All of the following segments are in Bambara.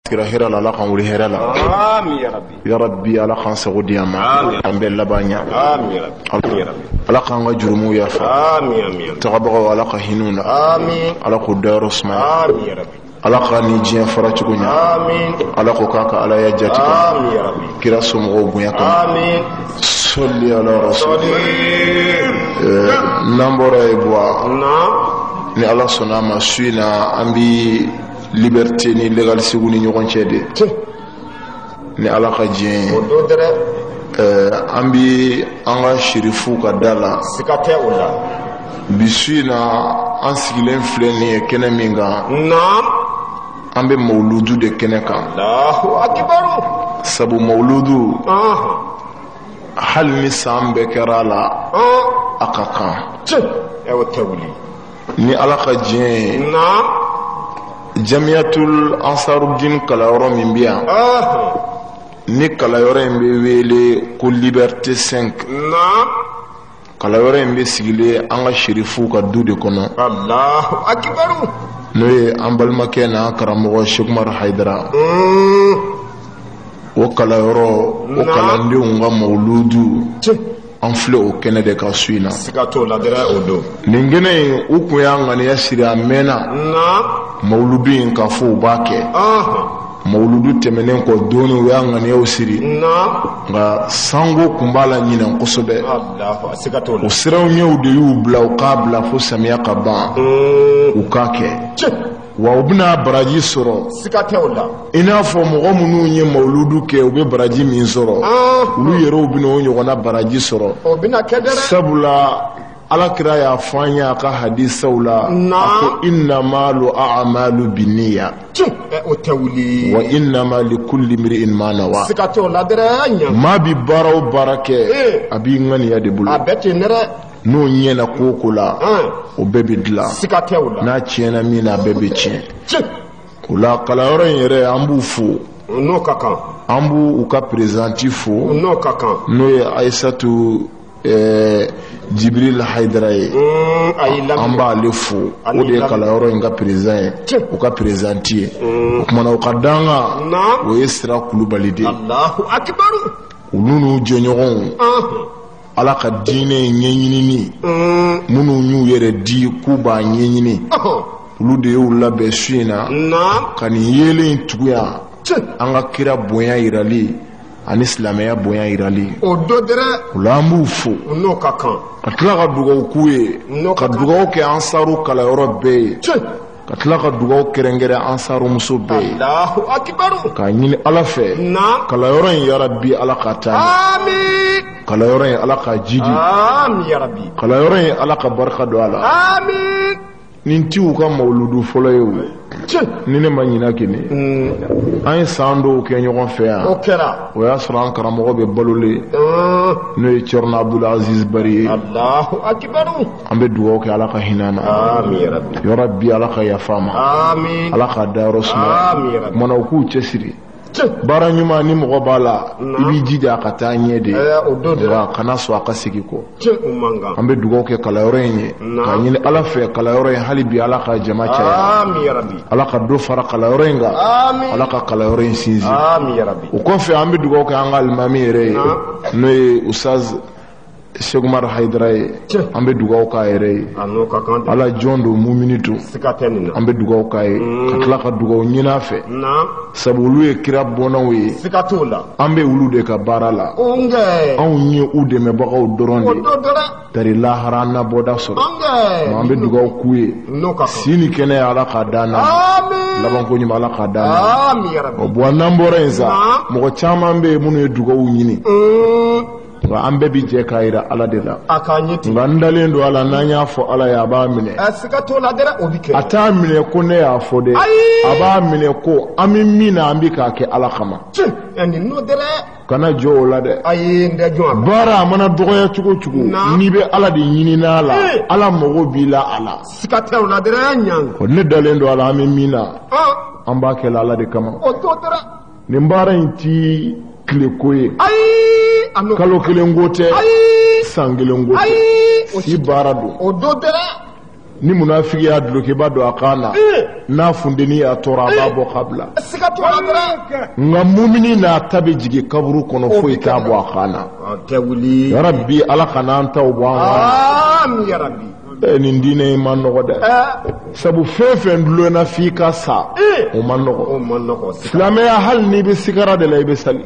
kira hera la kan wuri hera la amin ya rabbi ya rabbi ala kan sago diyama an bella banya amin ya rabbi ala kan ga jurumu ya fa amin tagabaga ala ka hinuna amin ala ko daro sma amin ya rabbi ala ka ni jiyan fara cugunya amin ala ko kaka ala ya jati amin ya rabbi kira somo bunya kan amin salli ala rasul nambora ebwa na ni ala sonama suina ambi liberté ni légal sigu ni ñogon cede ni ala ka jien do dere ambi anga shirifu ka dala sikate ulla bisuina an sigilen filɛ nin ye kɛnɛ min kan naam an bɛ mawuludu de kɛnɛ kan Allahu akbar sabu mawuludu hali ni san bɛɛ kɛra la a ka kan ewo tawli ni ala ka diɲɛ ye naam jamiyatul ansarudin kalayɔrɔ min bɛ yan ni kalayɔrɔ in bɛ wele ko liberté 5 naam kalayɔrɔ in bɛ sigilen an ka sherifu ka du de kɔnɔ Allahu akbar n'o ye an balimakɛ n'an karamɔgɔ Sheikh Umar Haidara o kalayɔrɔ o kalandenw ka mawuludu an filɛ o kɛnɛ de ka su in na sikato la dere o do nin kɛnɛ in u kun y'a ŋaniya siri a mɛnna naam mawuludu in ka fɔ u b'a kɛ mawuludu tɛmɛnen kɔ doni u y'a ŋaniyaw siri nka sango kun b'a la ɲinɛ kosɛbɛ o siraw ɲɛw de y'u bila u k'a bila fo samiya ka ban u k'a kɛ wa u bɛna baraji sɔrɔ i n'a fɔ mɔgɔ minnu ye mawuludu kɛ u bɛ baraji min sɔrɔ olu yɛrɛw bɛna o ɲɔgɔnna baraji sɔrɔ sabula alakira y'a fɔ an ye a ka hadisaw la a ko innamalu a'malu binniya wa innama likulli imri'in ma nawa maa bi baara o baara kɛ a b'i ŋaniya de bolo n'o ɲɛna ko la o bɛɛ bɛ dilan n'a tiɲɛna min na a bɛɛ bɛ tiɲɛ o la kalanyɔrɔ in yɛrɛ an b'u fo an b'u u ka présidente fo n'o ye Aïssatou Jibril Haidara ye an b'ale fo o de ye kalanyɔrɔ in ka président ye o ka présidente ye o kumana o ka danga o ye Sira Kulubali de olu n'u jɛɲɔgɔnw ala ka diinɛ ɲɛɲinini minnu y'u yɛrɛ di k'u b'a ɲɛɲini olu de y'u labɛn su in na ka nin yeelen tuguya an ka kira bonya yirali ani silamɛya bonya yirali o la an b'u fo ka tila ka dugawu k'u ye ka dugawu kɛ ansaru kalayɔrɔ bɛɛ ye ka tila ka dugawu kɛrɛnkɛrɛn ansaru muso bɛɛ ye k'a ɲini ala fɛ kalayɔrɔ in yarabi ala ka taa kalayɔrɔ in ala ka jidi kalayɔrɔ in ala ka barika don a la nin ti u ka mawuludu fɔlɔ ye o ni ne ma ɲina kini an ye san dɔw kɛ ɲɔgɔn fɛ yan o y'a sɔrɔ an karamɔgɔ bɛ balolen n'o ye Cɛrno Abdul Aziz Bari ye an bɛ dugawu kɛ ala ka hinɛ na yarabi ala ka yafa ma ala ka dayɔrɔ suma kumana u k'u cɛsiri baara ɲuman ni mɔgɔ b'a la i b'i jija a ka taa ɲɛ de nka kana sɔn a ka segin kɔ an bɛ dugawu kɛ kalayɔrɔ in ye k'a ɲini ala fɛ kalayɔrɔ in hali bi ala ka jama caya ala ka dɔ fara kalayɔrɔ in kan ala ka kalayɔrɔ in sinsin o kɔfɛ an bɛ dugawu kɛ an ka alimami yɛrɛ ye n'o ye Ustaz Sheikh Umar Haidara ye an bɛ dugawu k'a yɛrɛ ye ala jɔn don mumini don an bɛ dugawu k'a ye ka tila ka dugawu ɲini a fɛ sabu olu ye kira bɔnnaw ye an bɛ olu de ka baara la anw ye u dɛmɛbagaw dɔrɔn de tari lahara an na bɔda sɔrɔ an bɛ dugawu k'u ye si ni kɛnɛ ala k'a d'an na labanko ɲuman ala k'a d'an na o bon n'an bɔra yen sa mɔgɔ caman bɛ yen minnu ye dugawu ɲini nka an bɛɛ bi jɛ k'a yira ala de la nka n dalen don ala n'an y'a fɔ ala ye a b'a minɛ a t'a minɛ ko ne y'a fɔ dɛ a b'a minɛ ko an bɛ min na an bɛ k'a kɛ ala kama kana jɔ o la dɛ baara a mana dɔgɔya cogo o cogo n'i bɛ ala de ɲini n'a la ala mago b'i la a la ne dalen don ala an bɛ min na an b'a kɛ ala de kama nin baara in ti tile ko ye kalo kelen ko tɛ san kelen ko tɛ si baara don ni munafiki y'a duloki i b'a don a kan na n'a fundeni a tora a b'a bɔ kabila siga t'o la dɔrɔn nka mumini n'a ta bɛ jigin kaburu kɔnɔ foyi t'a bɔ a kan na tɛ wuli yarabi ala kana an taw bɔ an kan amin yarabi nin diinɛ in ma nɔgɔ dɛ sabu fɛn fɛn dulonna f'i ka sa o ma nɔgɔ silamɛya hali n'i bɛ sigara de la i bɛ sali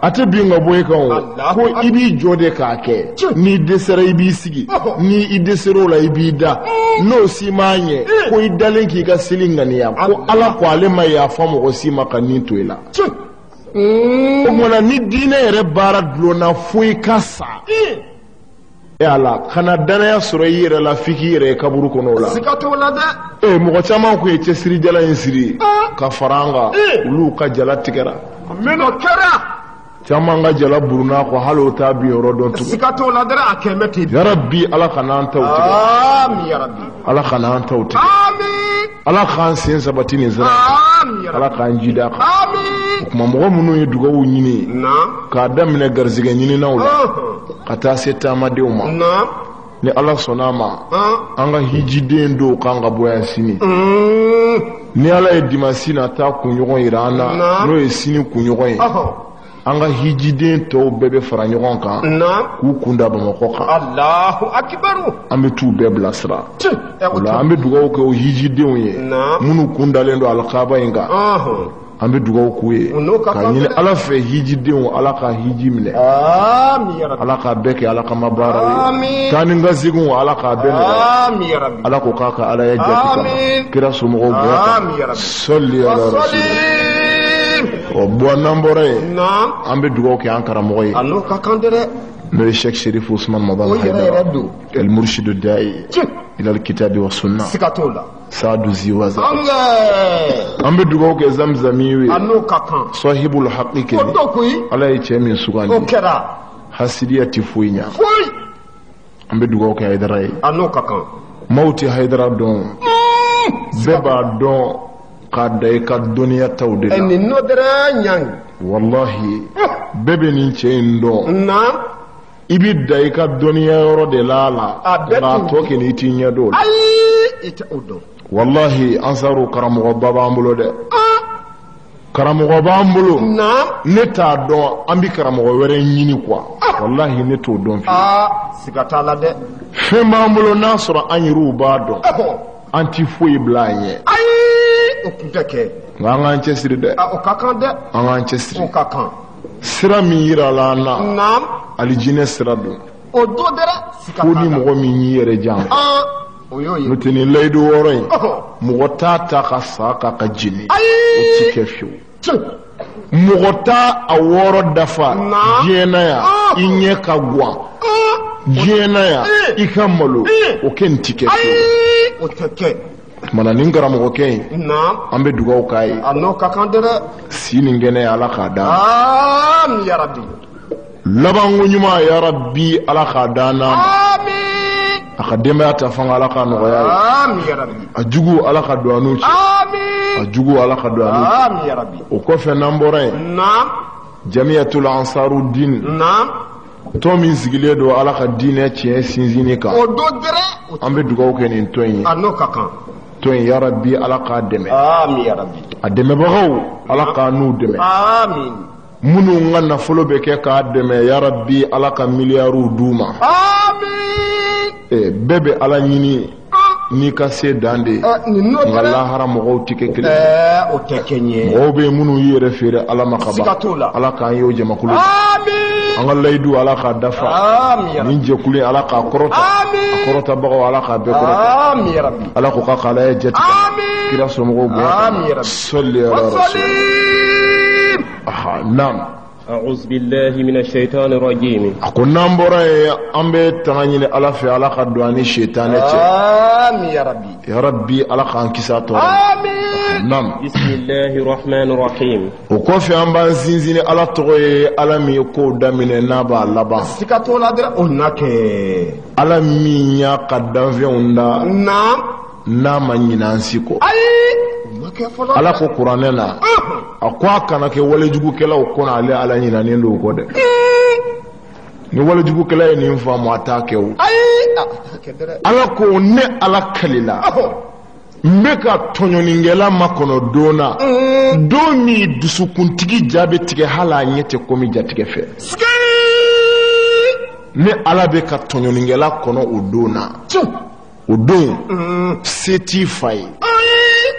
a tɛ bin ka bɔ i kan o ko i b'i jɔ de k'a kɛ n'i dɛsɛra i b'i sigi ni i dɛsɛra o la i b'i da n'o si m'a ɲɛ ko i dalen k'i ka seli ŋaniya ko ala ko ale ma yafa mɔgɔ si ma ka nin to i la o kumana ni diinɛ yɛrɛ baara dulonna fo i ka sa ala kana danaya sɔrɔ i yɛrɛ la f'i k'i yɛrɛ ye kaburu kɔnɔ o la siga t'o la dɛ mɔgɔ caman kun ye cɛsiri jala in siri ka fara an kan olu ka jala tigɛra min o kɛra caman ka jala buruna kɔ hali o t'a bin yɔrɔ dɔn tugun siga t'o la dɛ a kɛmɛ ten yarabi ala kana an taw tigɛ amin yarabi ala kana an taw tigɛ amin ala k'an sen sabati nin sira amin yarabi ala k'an jida kan amin o kuma mɔgɔ minnu ye dugawu ɲini k'a daminɛ garizigɛ ɲininaw la ka taa se taamadenw ma ni ala sɔnna a ma an ka hijiden dɔw kan ka bɔ yan sini ni ala ye dimansi na taa kunɲɔgɔn yira an na n'o ye sini kunɲɔgɔn ye an ka hijiden tɔw bɛɛ bɛ fara ɲɔgɔn kan k'u kunda bamakɔ kan Allahu akibaru an bɛ t'u bɛɛ bilasira o la an bɛ dugawu kɛ o hijidenw ye minnu kundalen don alikaaba in kan an bɛ dugawu k'u ye k'a ɲini ala fɛ hijidenw ala ka hiji minɛ ala k'a bɛɛ kɛ ala kama baara ye taa ni ka seginw ala k'a bɛɛ nɔgɔya ala ko k'a ka ala ye jati kama kira somɔgɔw bonya kan sɔli ala rasul bon n'an bɔra yen an bɛ dugawu kɛ an karamɔgɔ ye n'o ye Sheikh Sherif Usman Maban Haidara El Murshidu Da'i ila al-kitabi wa sunna Saadu Ziwaza an bɛ dugawu kɛ Zamzami ye sahibul haqiqi ala ye cɛ min sugandi hasidiya tɛ foyi ɲa an bɛ dugawu kɛ Haidara ye maaw tɛ Haidara dɔn bɛɛ b'a dɔn k'a da i ka dɔnniya taw de la wallahi bɛɛ bɛ nin cɛ in dɔn i bi da i ka dɔnniya yɔrɔ de la nka tɔ kɛ ni i t'i ɲɛ dɔn o la wallahi ansaru karamɔgɔba b'an bolo dɛ karamɔgɔ b'an bolo ne t'a dɔn an bi karamɔgɔ wɛrɛ ɲini quoi wallahi ne t'o dɔn fiyewu fɛn b'an bolo n'a sɔrɔ an yɛrɛw b'a dɔn an ti foyi bila an ɲɛ nka an k'an cɛsiri dɛ an k'an cɛsiri sira min yirala an na alijinɛ sira don fo ni mɔgɔ min y'i yɛrɛ jan n'o tɛ nin layidu wɔɔrɔ in mɔgɔ t'a ta ka sa k'a ka jeni o ti kɛ fiyewu mɔgɔ t'a a wɔɔrɔ dafa diɲɛ na yan i ɲɛ ka guwan diɲɛ na yan i ka malo o kɛ nin ti kɛ fiyewu mana nin karamɔgɔkɛ in an bɛ dugawu k'a ye si nin kɛnɛ ala k'a d'a ma labanko ɲuman yarabi ala k'a d'a n'a ma a ka denbaya ta fanga ala k'a nɔgɔya ye a jugu ala ka don a n'u cɛ a jugu ala ka don a n'u cɛ o kɔfɛ n'an bɔra yen jamiyatul ansaru din tɔn min sigilen don ala ka diinɛ tiɲɛ sinsinni kan an bɛ dugawu kɛ nin tɔn in ye tɔn in yarabi ala k'a dɛmɛ a dɛmɛbagaw ala k'a n'u dɛmɛ minnu ka nafolo bɛ kɛ k'a dɛmɛ yarabi ala ka miliyariw d'u ma bɛɛ bɛ ala ɲini n'i ka se dan de nka lahara mɔgɔw tɛ kɛ kelen ye mɔgɔw bɛ minnu y'i yɛrɛ feere ala ma ka ban ala k'an ye o jamakulu an ka layidu ala k'a dafa nin jɛkulu ala k'a kɔrɔta a kɔrɔtabagaw ala k'a bɛɛ kɔrɔta ala ko k'a ala ye jati kira somɔgɔw bonya sɔli ala rasul naam أعوذ بالله من الشيطان الرجيم أكون نمبر أم بتغني على في علاقة دواني الشيطان آمين يا ربي يا ربي علاقة انكسات آمين نعم بسم الله الرحمن الرحيم وكوفي أم بنزيني على تغي على ميكو دمين نابا لبا سكتوا لا در أنك على مينيا قدام في عندا نعم نعم نانسيكو ala ko kuranɛ la a ko a kana kɛ walejugukɛlaw kɔnɔ ale ala ɲinanen don o kɔ dɛ ni walejugukɛla ye nin faamu a t'a kɛ o ala ko ne ala kalila mbeka tonyoningela makono dona domi dusukuntigi jabe tige hala nyete komi jatige fe ne ala be ka tonyoningela kono udona udon seti fay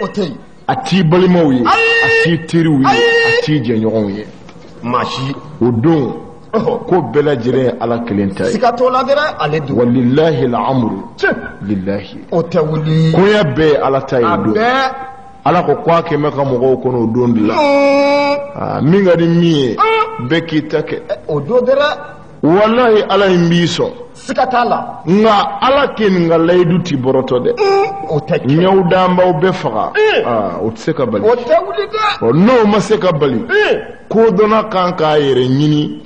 otey ati balimowi ati tiriwi ati jenyowe mashi udon ko bela jire ala kelenta sikatola dera aledu wallahi al'amru lillahi otawuli ko ya be ala tayido ala ko kwa ke meka mo ko no dondula minga di mi be kitake odo dera wallahi ala imbiso sikatala nga ala ken nga laydu ti boroto de otaki nyawdamba o be faga o tseka bali otawuli de no maseka bali ko dona kanka yere nyini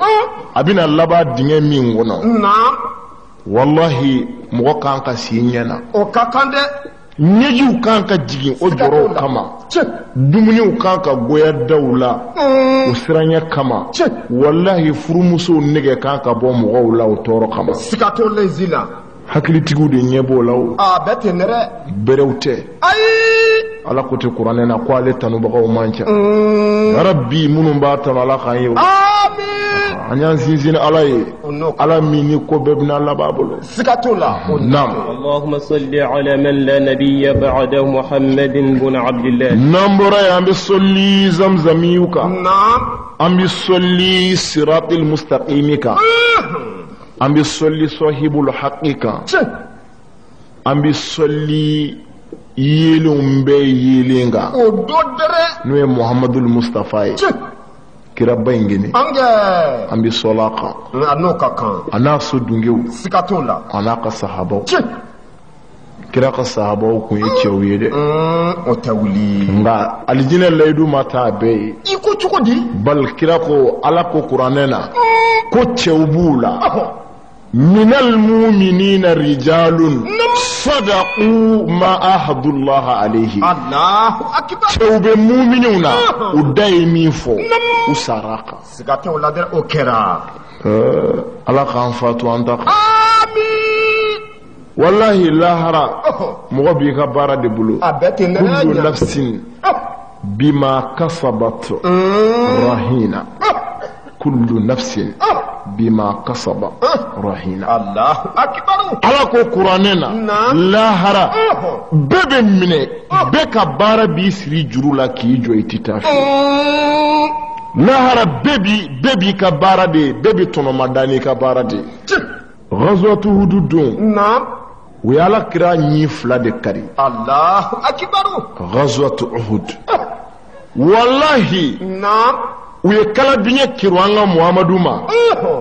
abina laba dinge min wono na wallahi mo kanka sinyana o kakande nyeji kanka jigin o joro kama dumuni kanka goya dawla o siranya kama wallahi furumuso nege kanka bo mo wala o toro kama sikato lezila hakilitigu de nyebo law betenere berewte ala kote qur'ane na kwale tanu bagaw mancha rabbi munum ba tan ala khayo amin anyan sinzin ala mini ko bebna la babolo sikatola nam اللهم صل على من لا نبي بعده محمد بن عبد الله nambora ya ambi solli zamzamiyuka nam ambi solli siratil mustaqimika ambi solli sahibul haqiqa ambi solli yelum be yelinga ododere no muhammadul mustafa kira bangene ange ambi solaka anoka kan ana so dungew sikatola ana ka sahaba kira ka sahaba ko yake wede otawuli nga aljina laydu mata be iko chukodi bal kira ko ala ko qur'anena ko chewbula من المؤمنين رجال صدقوا ما عهد الله عليه الله اكبر توب المؤمنون ودايمي فو وسراقا سكاتو لا در اوكرا الله كان فاتو انت امين والله لا هرا مغبي كبار دي بلو كل نفس بما كسبت رهينه كل نفس بما كسب رهينه الله اكبر ala ko qur'anena lahara bebe mine beka bara bi siri jurula ki jo ititafi lahara bebi ka bara de bebi tono madani ka bara de ghazwatu hududun naam wi ala kira nyi fla de kari Allah akbar ghazwatu uhud wallahi naam uye kala binye kirwanga muhammadu ma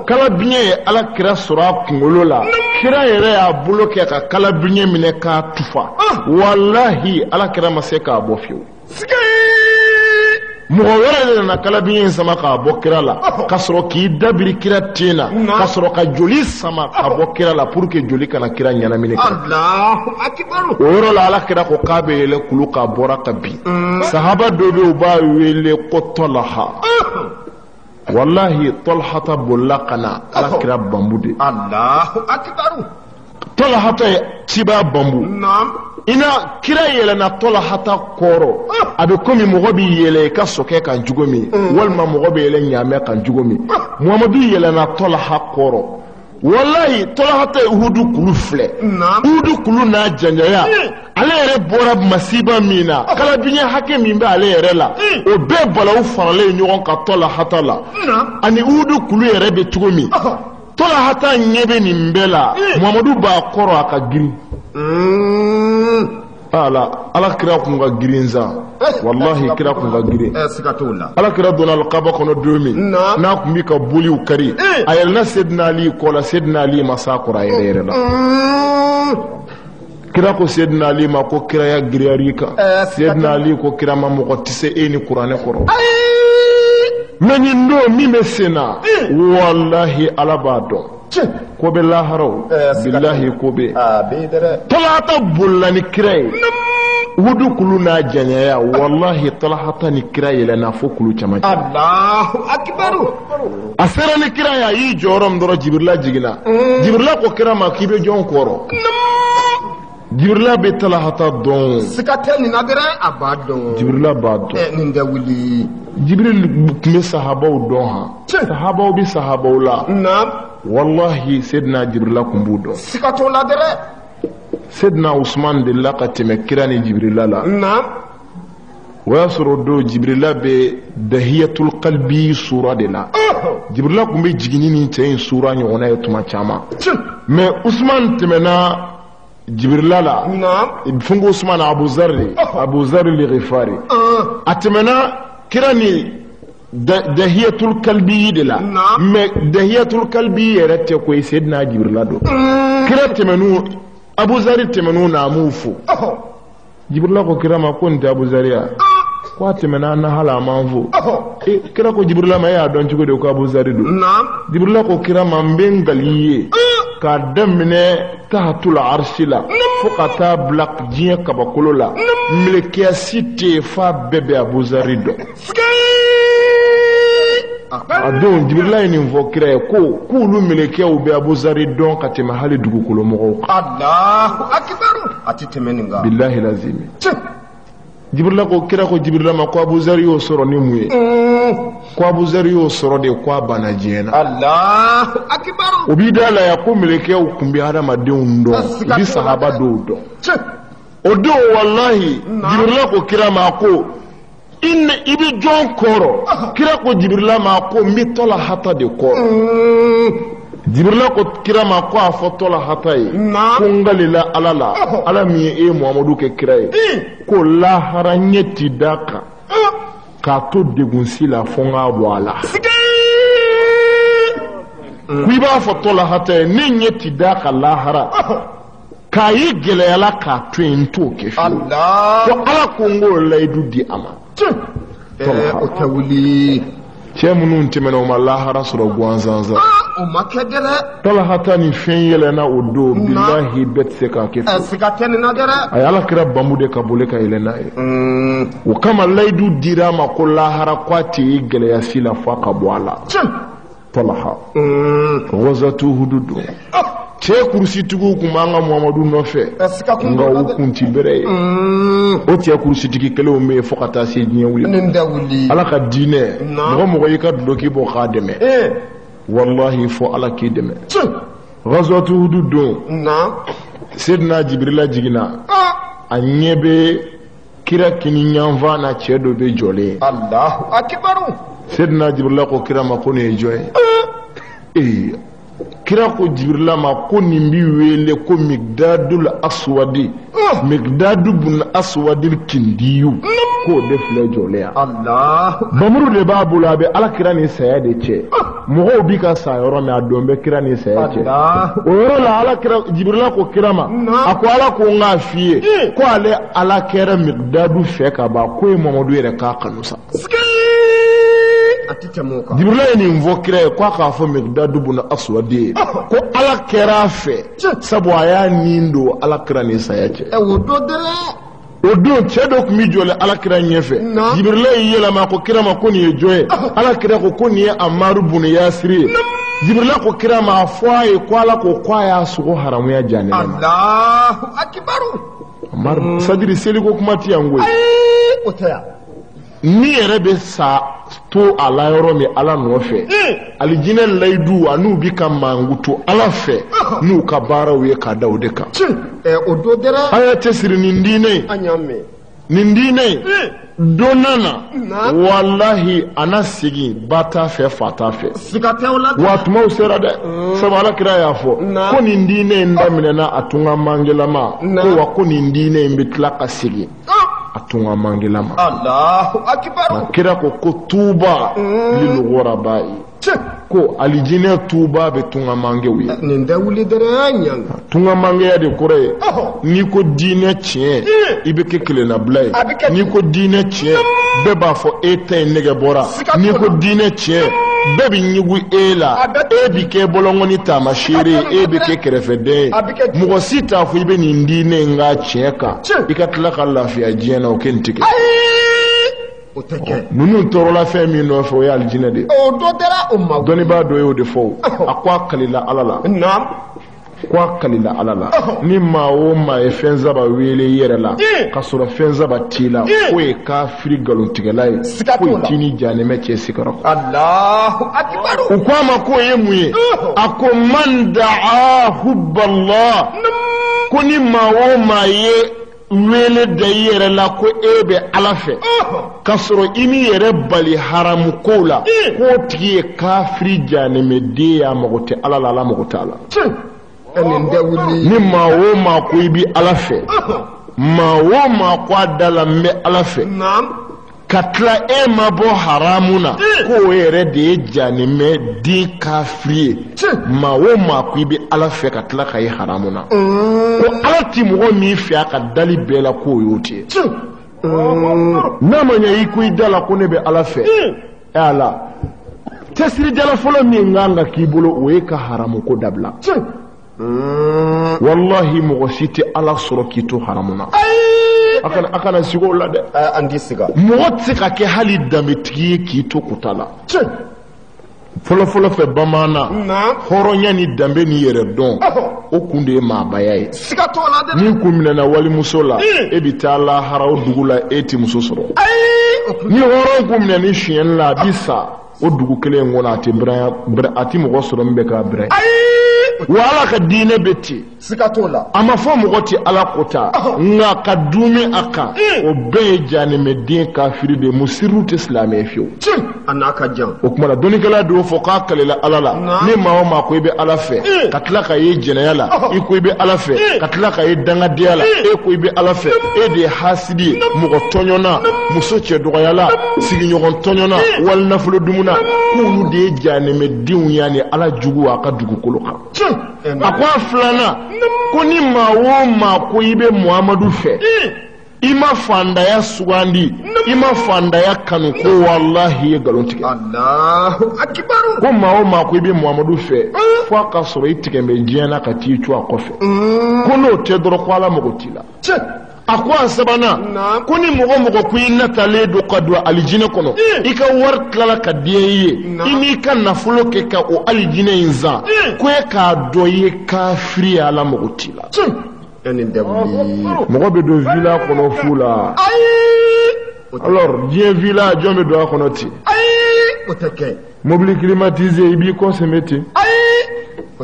kala binye ala kira sura kungolo la kira yere ya bloke ka kala binye mine ka tufa wallahi ala kira maseka abofio muwara na kala binye sama ka abokira la kasro ki dabiri kira tina kasro ka joli sama ka abokira la pour que joli kana kira nyana mine ka Allahu akbar oro la ala kira ko kabe yele kulu ka bora ka bi sahaba dobe uba wele ko tolaha wallahi talhata bulaqana ala kira bambude Allahu akbar talhata tiba bambu naam ina kira yele na talhata koro abe komi mogobi yele ka soke kan jugomi walma mogobi yele nyame kan jugomi muhammadu yele na talha koro wallahi talhata uhudu kulu fle uhudu kulu na janjaya ale yɛrɛ bɔra masiba min na kala biɲɛ hakɛ min bɛ ale yɛrɛ la o bɛɛ balawu faralen ɲɔgɔn ka tɔla hata la ani uhudu kulu yɛrɛ bɛ cogo min tɔla hata ɲɛ bɛ nin bɛɛ la muhamadu b'a kɔrɔ a ka girin ala kira kun ka girin zan wallahi kira kun ka girin ala kira donna alkaba kɔnɔ don min n'a kun bi ka boliw kari a yɛlɛnna sedina ali kɔ la sedina ali ma s'a kɔrɔ a yɛrɛ yɛrɛ la kira ko sedina ali ma ko kira ya giriyari kan sedina ali ko kira ma mɔgɔ tɛ se e ni kuranɛ kɔrɔ mɛ nin don min bɛ sen na wallahi ala b'a dɔn ko bɛ laharaw bilahi ko bɛ talata bolila ni kira ye wudu kulu n'a janyaya wallahi talata ni kira yɛlɛnna fo kulu caman cɛ Allahu akbar a sera ni kira ye a y'i jɔyɔrɔ min dɔrɔn jibirila jiginna jibirila ko kira ma k'i bɛ jɔn kɔrɔ Jibrila bɛ talahata dɔn. Siga tɛ nin na dɛrɛ a b'a dɔn. Jibrila b'a dɔn. Nin tɛ wuli. Jibril tun bɛ sahabaw dɔn han. Sahabaw bɛ sahabaw la. Naam. Wallahi Seydina Jibrila tun b'u dɔn. Siga t'o la dɛrɛ. Seydina Usman delila ka tɛmɛ kira ni Jibrila la. Naam. O y'a sɔrɔ don Jibrila bɛ Dahiyatul Qalbi sura de la. Jibrila tun bɛ jigin ni cɛ in sura ɲɔgɔnna ye tuma caman. Mais Usman tɛmɛna Jibrila la. Fungo Usman Abu Zar al-Ghifari. A tɛmɛna kira ni Dahiyatul Qalbi de la. Mais Dahiyatul Qalbi yɛrɛ tɛ ko ye Seydina Jibrila don. Kira tɛmɛnu Abu Zar tɛmɛnu na m'u fo. Jibrila ko kira ma ko nin tɛ Abu Zariya. Ko a tɛmɛna na hala a m'an fo. Kira ko Jibrila ma e y'a dɔn cogo di ko Abu Zari don. Jibrila ko kira ma n bɛ ngali ye k'a daminɛ tahatul arshi la fo ka taa bila diɲɛ kabakolo la melekiya si tɛ yen f'a bɛɛ bɛ Abu Zari dɔn. A don Jibrila ye nin fɔ kira ye ko k'olu melekiyaw bɛ Abu Zari dɔn ka tɛmɛ hali dugukolo mɔgɔw kan. Allahu akibaru. A tɛ tɛmɛ nin kan. Bilahi lazimi. Jibrila ko kira ko Jibrila ma ko Abu Zari y'o sɔrɔ ni mun ye. Ko Abu Zari y'o sɔrɔ de ko a bana diɲɛ na. Allahu akibaru. O b'i da la ya ko melekiyaw tun bɛ hadamadenw dɔn u bi sahaba dɔw dɔn. O don wallahi Jibrila ko kira ma ko i bɛ jɔn kɔrɔ. Kira ko Jibrila ma ko n bɛ tɔla hata de kɔrɔ. Jibrila ko kira ma ko a fɔ tɔla hata ye ko n galila Ala la Ala min ye e Muhamadu kɛ kira ye ko lahara ɲɛ ti da kan k'a to degunsi la fo n k'a bɔ a la. Ko i b'a fɔ tɔla hata ye ne ɲɛ ti da kan lahara k'a ye gɛlɛyala k'a to yen n t'o kɛ fiyewu. Ko Ala ko n k'o layidu di a ma. O tɛ wuli. Cɛ minnu tɛmɛna o ma lahara sɔrɔ gansan. O ma kɛ dɛrɛ. Talahata ni fɛn yɛlɛnna o don bilahi bɛɛ tɛ se k'a kɛ. Siga tɛ nin na dɛrɛ. A ye Alakira banbu de ka boli ka yɛlɛ n'a ye. O kama layidu dira a ma ko lahara ko a tɛ ye gɛlɛya si la fo a ka bɔ a la. Talaha. Ghazwatu Uhud don. Cɛ kurusitigiw tun b'an ka Muhamadu nɔfɛ nka u kun ti bɛrɛ ye. O cɛ kurusitigi kelenw bɛ yen fo ka taa se diɲɛ wuli. Ala ka diinɛ mɔgɔ mɔgɔ y'i ka duloki bɔ k'a dɛmɛ. Wallahi fo Ala k'i dɛmɛ. Ghazwatu Uhud don Seydina Jibrila jiginna a ɲɛ bɛ kira kini ɲanfan na cɛ dɔ bɛ jɔlen. Allahu akibaru. Seydina Jibrila ko kira ma ko nin ye jɔn ye. Kira ko Jibrila ma ko nin bi wele ko Migdadul Aswadi. Migdadu bun Aswadil Kindiyu k'o de filɛ jɔlen yan. Bamuru de b'a bolo a bɛ Alakira ni saya de cɛ. Mɔgɔw bi ka sa yɔrɔ min a don bɛ kira ni saya cɛ. O yɔrɔ la Alakira Jibrila ko kira ma a ko Ala ko n k'a f'i ye ko ale Ala kɛra Migdadu fɛ ka ban ko ye Mamadu yɛrɛ k'a kanu sa. Jibrila ye nin fɔ kira ye k'a k'a fɔ Migdadu bun Aswadi ye ko Ala kɛra a fɛ sabu a y'a nin don Alakira ni saya cɛ. O don cɛ dɔ tun bɛ jɔlen Alakira ɲɛfɛ. Jibrila y'i yɛlɛma ko kira ma ko nin ye jɔn ye. Alakira ko nin ye Amaru bun Yasiri ye. Jibrila ko kira ma a fɔ a ye ko Ala ko k'a y'a sogo haramuya jaa ne ma. Allahu akibaru. Amaru sadiri seliko kuma ti yan koyi. O tɛ yan. Ni yɛrɛ bɛ sa to a la yɔrɔ min Ala nɔfɛ alijinɛ layidu a n'u bi ka mangu to Ala fɛ n'u ka baaraw ye k'a da o de kan. O don dɛrɛ. A y'a cɛsiri nin diinɛ in. An y'a mɛn. Nin diinɛ in don na walahi a na segin ba t'a fɛ fa t'a fɛ. Siga tɛ o la. Wa tumaw sera dɛ. Sabu Alakira y'a fɔ ko nin diinɛ in daminɛna a tunga mangelama ko wa ko nin diinɛ in bɛ tila ka segin. A tunga mangelama. Allahu akibaru. Kira ko tuuba lil ghurabai. Ko alijinɛ tuuba bɛ tunga mangew ye. Nin tɛ wuli dɛrɛ ɲanga. Tunga mangeya de kɔrɔ ye n'i ko diinɛ tiɲɛ i bɛ kɛ kelenabila ye. N'i ko diinɛ tiɲɛ bɛɛ b'a fɔ e ta in nɛgɛ bɔra. N'i ko diinɛ tiɲɛ bɛɛ bɛ ɲugu e la. E bi kɛ bɔlɔngɔni taamaseere ye e bɛ kɛ kɛrɛfɛden ye. Mɔgɔ si t'a fɔ i bɛ nin diinɛ in ka tiɲɛ kan i ka tila ka lafiya diɲɛ na o kɛ nin tigɛ. Ninnu tɔɔrɔla fɛn min nɔfɛ o ye alijinɛ de ye. O dɔ dara o ma. Dɔnnibaa dɔ y'o de fɔ a ko a kalila Ala la. kwa kalila ala la ni maa o maa ye fɛn saba wele yɛrɛ la ka sɔrɔ fɛn saba t'i la k'o ye kafiri nkalontigɛla ye k'o t'i ni jahanɛmɛ cɛ sigiyɔrɔ kan. Allahu akbar. u ko a ma k'o ye mun ye a ko man da'a hubballah ko ni maa o maa ye wele da i yɛrɛ la ko e bɛ ala fɛ ka sɔrɔ i ni yɛrɛ bali haramu kow la k'o tigi ye kafiri jahanɛmɛden ye a mago tɛ ala la ala mago t'a la. ni maa o maa ko i bi ala fɛ maa o maa ko a da la n bɛ ala fɛ ka tila e ma bɔ haramu na k'o yɛrɛ de ye jahanɛmɛden kafiri ye maa o maa ko i bi ala fɛ ka tila ka ye haramu na ko ala ti mɔgɔ min fɛ a ka dali bɛɛ la k'o y'o tɛ n'a ma ɲɛ i ko i da la ko ne bɛ ala fɛ ala cɛsiri jala fɔlɔ min kan ka k'i bolo o ye ka haramu ko dabila. wallahi mɔgɔ si tɛ ala sɔrɔ k'i to haramu na a kana sigo o la dɛ an tɛ siga mɔgɔ tɛ se ka kɛ hali danbetigi ye k'i to kuta la fɔlɔfɔlɔ fɛ bamaana hɔrɔnya ni danbe ni yɛrɛ dɔn o kun de ye maabaya ye siga t'o la dɛ n'i kun minɛna walimuso la e bɛ taa lahara o dugu la e tɛ muso sɔrɔ ni hɔrɔn kun minɛ ni suɲɛni la a bɛ sa o dugu kelen in kɔnɔ a tɛ mɔgɔ sɔrɔ min bɛ k'a bɛrɛ wa ala ka diinɛ bɛ ten siga t'o la a ma fɔ mɔgɔ tɛ ala kota nka ka duumi a kan o bɛɛ ye jahanɛmɛden kafiri de ye musiriw tɛ silamɛ fiyewu a n'a ka jan o tuma na dɔnnikɛla de y'o fɔ k'a kalela ala la ni maa o maa ko i bɛ ala fɛ ka tila ka ye jɛnɛya la i ko i bɛ ala fɛ ka tila ka ye dangadenya la e ko i bɛ ala fɛ e de ye hasidi ye mɔgɔ tɔɲɔna muso cɛ dɔgɔyala sigiɲɔgɔn tɔɲɔna wali nafolo dumuna k'olu de ye jahanɛmɛdenw ye ani ala jugu a ka dugukolo kan a ko a filanan ko ni maa o maa ko i bɛ muhamadu fɛ i ma fandaya sugandi i ma fandaya kanu ko wallahi ye nkalon tigɛ Allahu akbar ko maa o maa ko i bɛ muhamadu fɛ fo a ka sɔrɔ i tigɛ bɛ diɲɛ na ka t'i cu a kɔfɛ ko n'o tɛ dɔrɔn ko ala mago t'i la a ko a sabanan ko ni mɔgɔ mɔgɔ ko i natalen don ka don alijinɛ kɔnɔ i ka wari tilala ka di i ye i n'i ka nafolo kɛ ka o alijinɛ in zan ko e k'a dɔn i ye kafiri ye ala mago t'i la mɔgɔ bɛ don villa kɔnɔ fu la alors diɲɛ villa jɔn bɛ don a kɔnɔ ten mobili climatisé i b'i consommer ten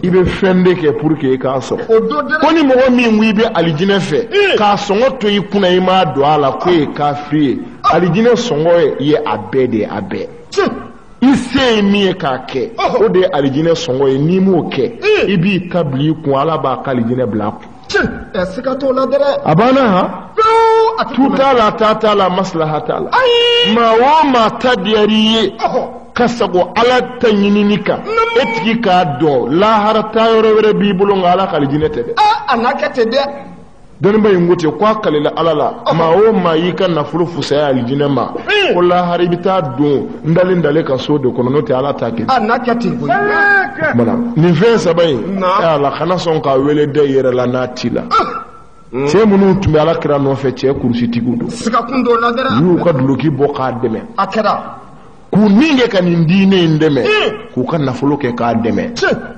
i bɛ fɛn de kɛ pour que i k'a sɔrɔ ko ni mɔgɔ min ko i bɛ alijinɛ fɛ k'a sɔngɔ to i kunna i m'a don a la k'o ye kafiri ye alijinɛ sɔngɔ ye a bɛɛ de ye a bɛɛ i se ye min ye k'a kɛ o de ye alijinɛ sɔngɔ ye n'i m'o kɛ i b'i ta bila i kun ala b'a ka alijinɛ bila a kun siga t'o la dɛ a banna han tu t'a la ta t'a la maslaha t'a la maa o maa ta diyar'i ye ka sago ala ta ɲinini kan e tigi k'a dɔn lahara taa yɔrɔ wɛrɛ b'i bolo nka ala ka alijinɛ tɛ dɛ a n'a kɛ ten dɛ dɔnniba in ko ten ko a kalela ala la maa o maa y'i ka nafolo fusaya alijinɛ ma ko lahara i bɛ taa don n dalen ka so de kɔnɔ n'o tɛ ala t'a kɛ a n'a kɛ ten koyi nin fɛn saba in ala kana sɔn k'a wele da i yɛrɛ la n'a t'i la cɛ minnu tun bɛ ala kira nɔfɛ cɛ kurusitigiw don siga kun t'o la dɛ u y'u ka duloki bɔ k'a dɛmɛ a kɛra k'u nin kɛ ka nin diinɛ in dɛmɛ k'u ka nafolo kɛ k'a dɛmɛ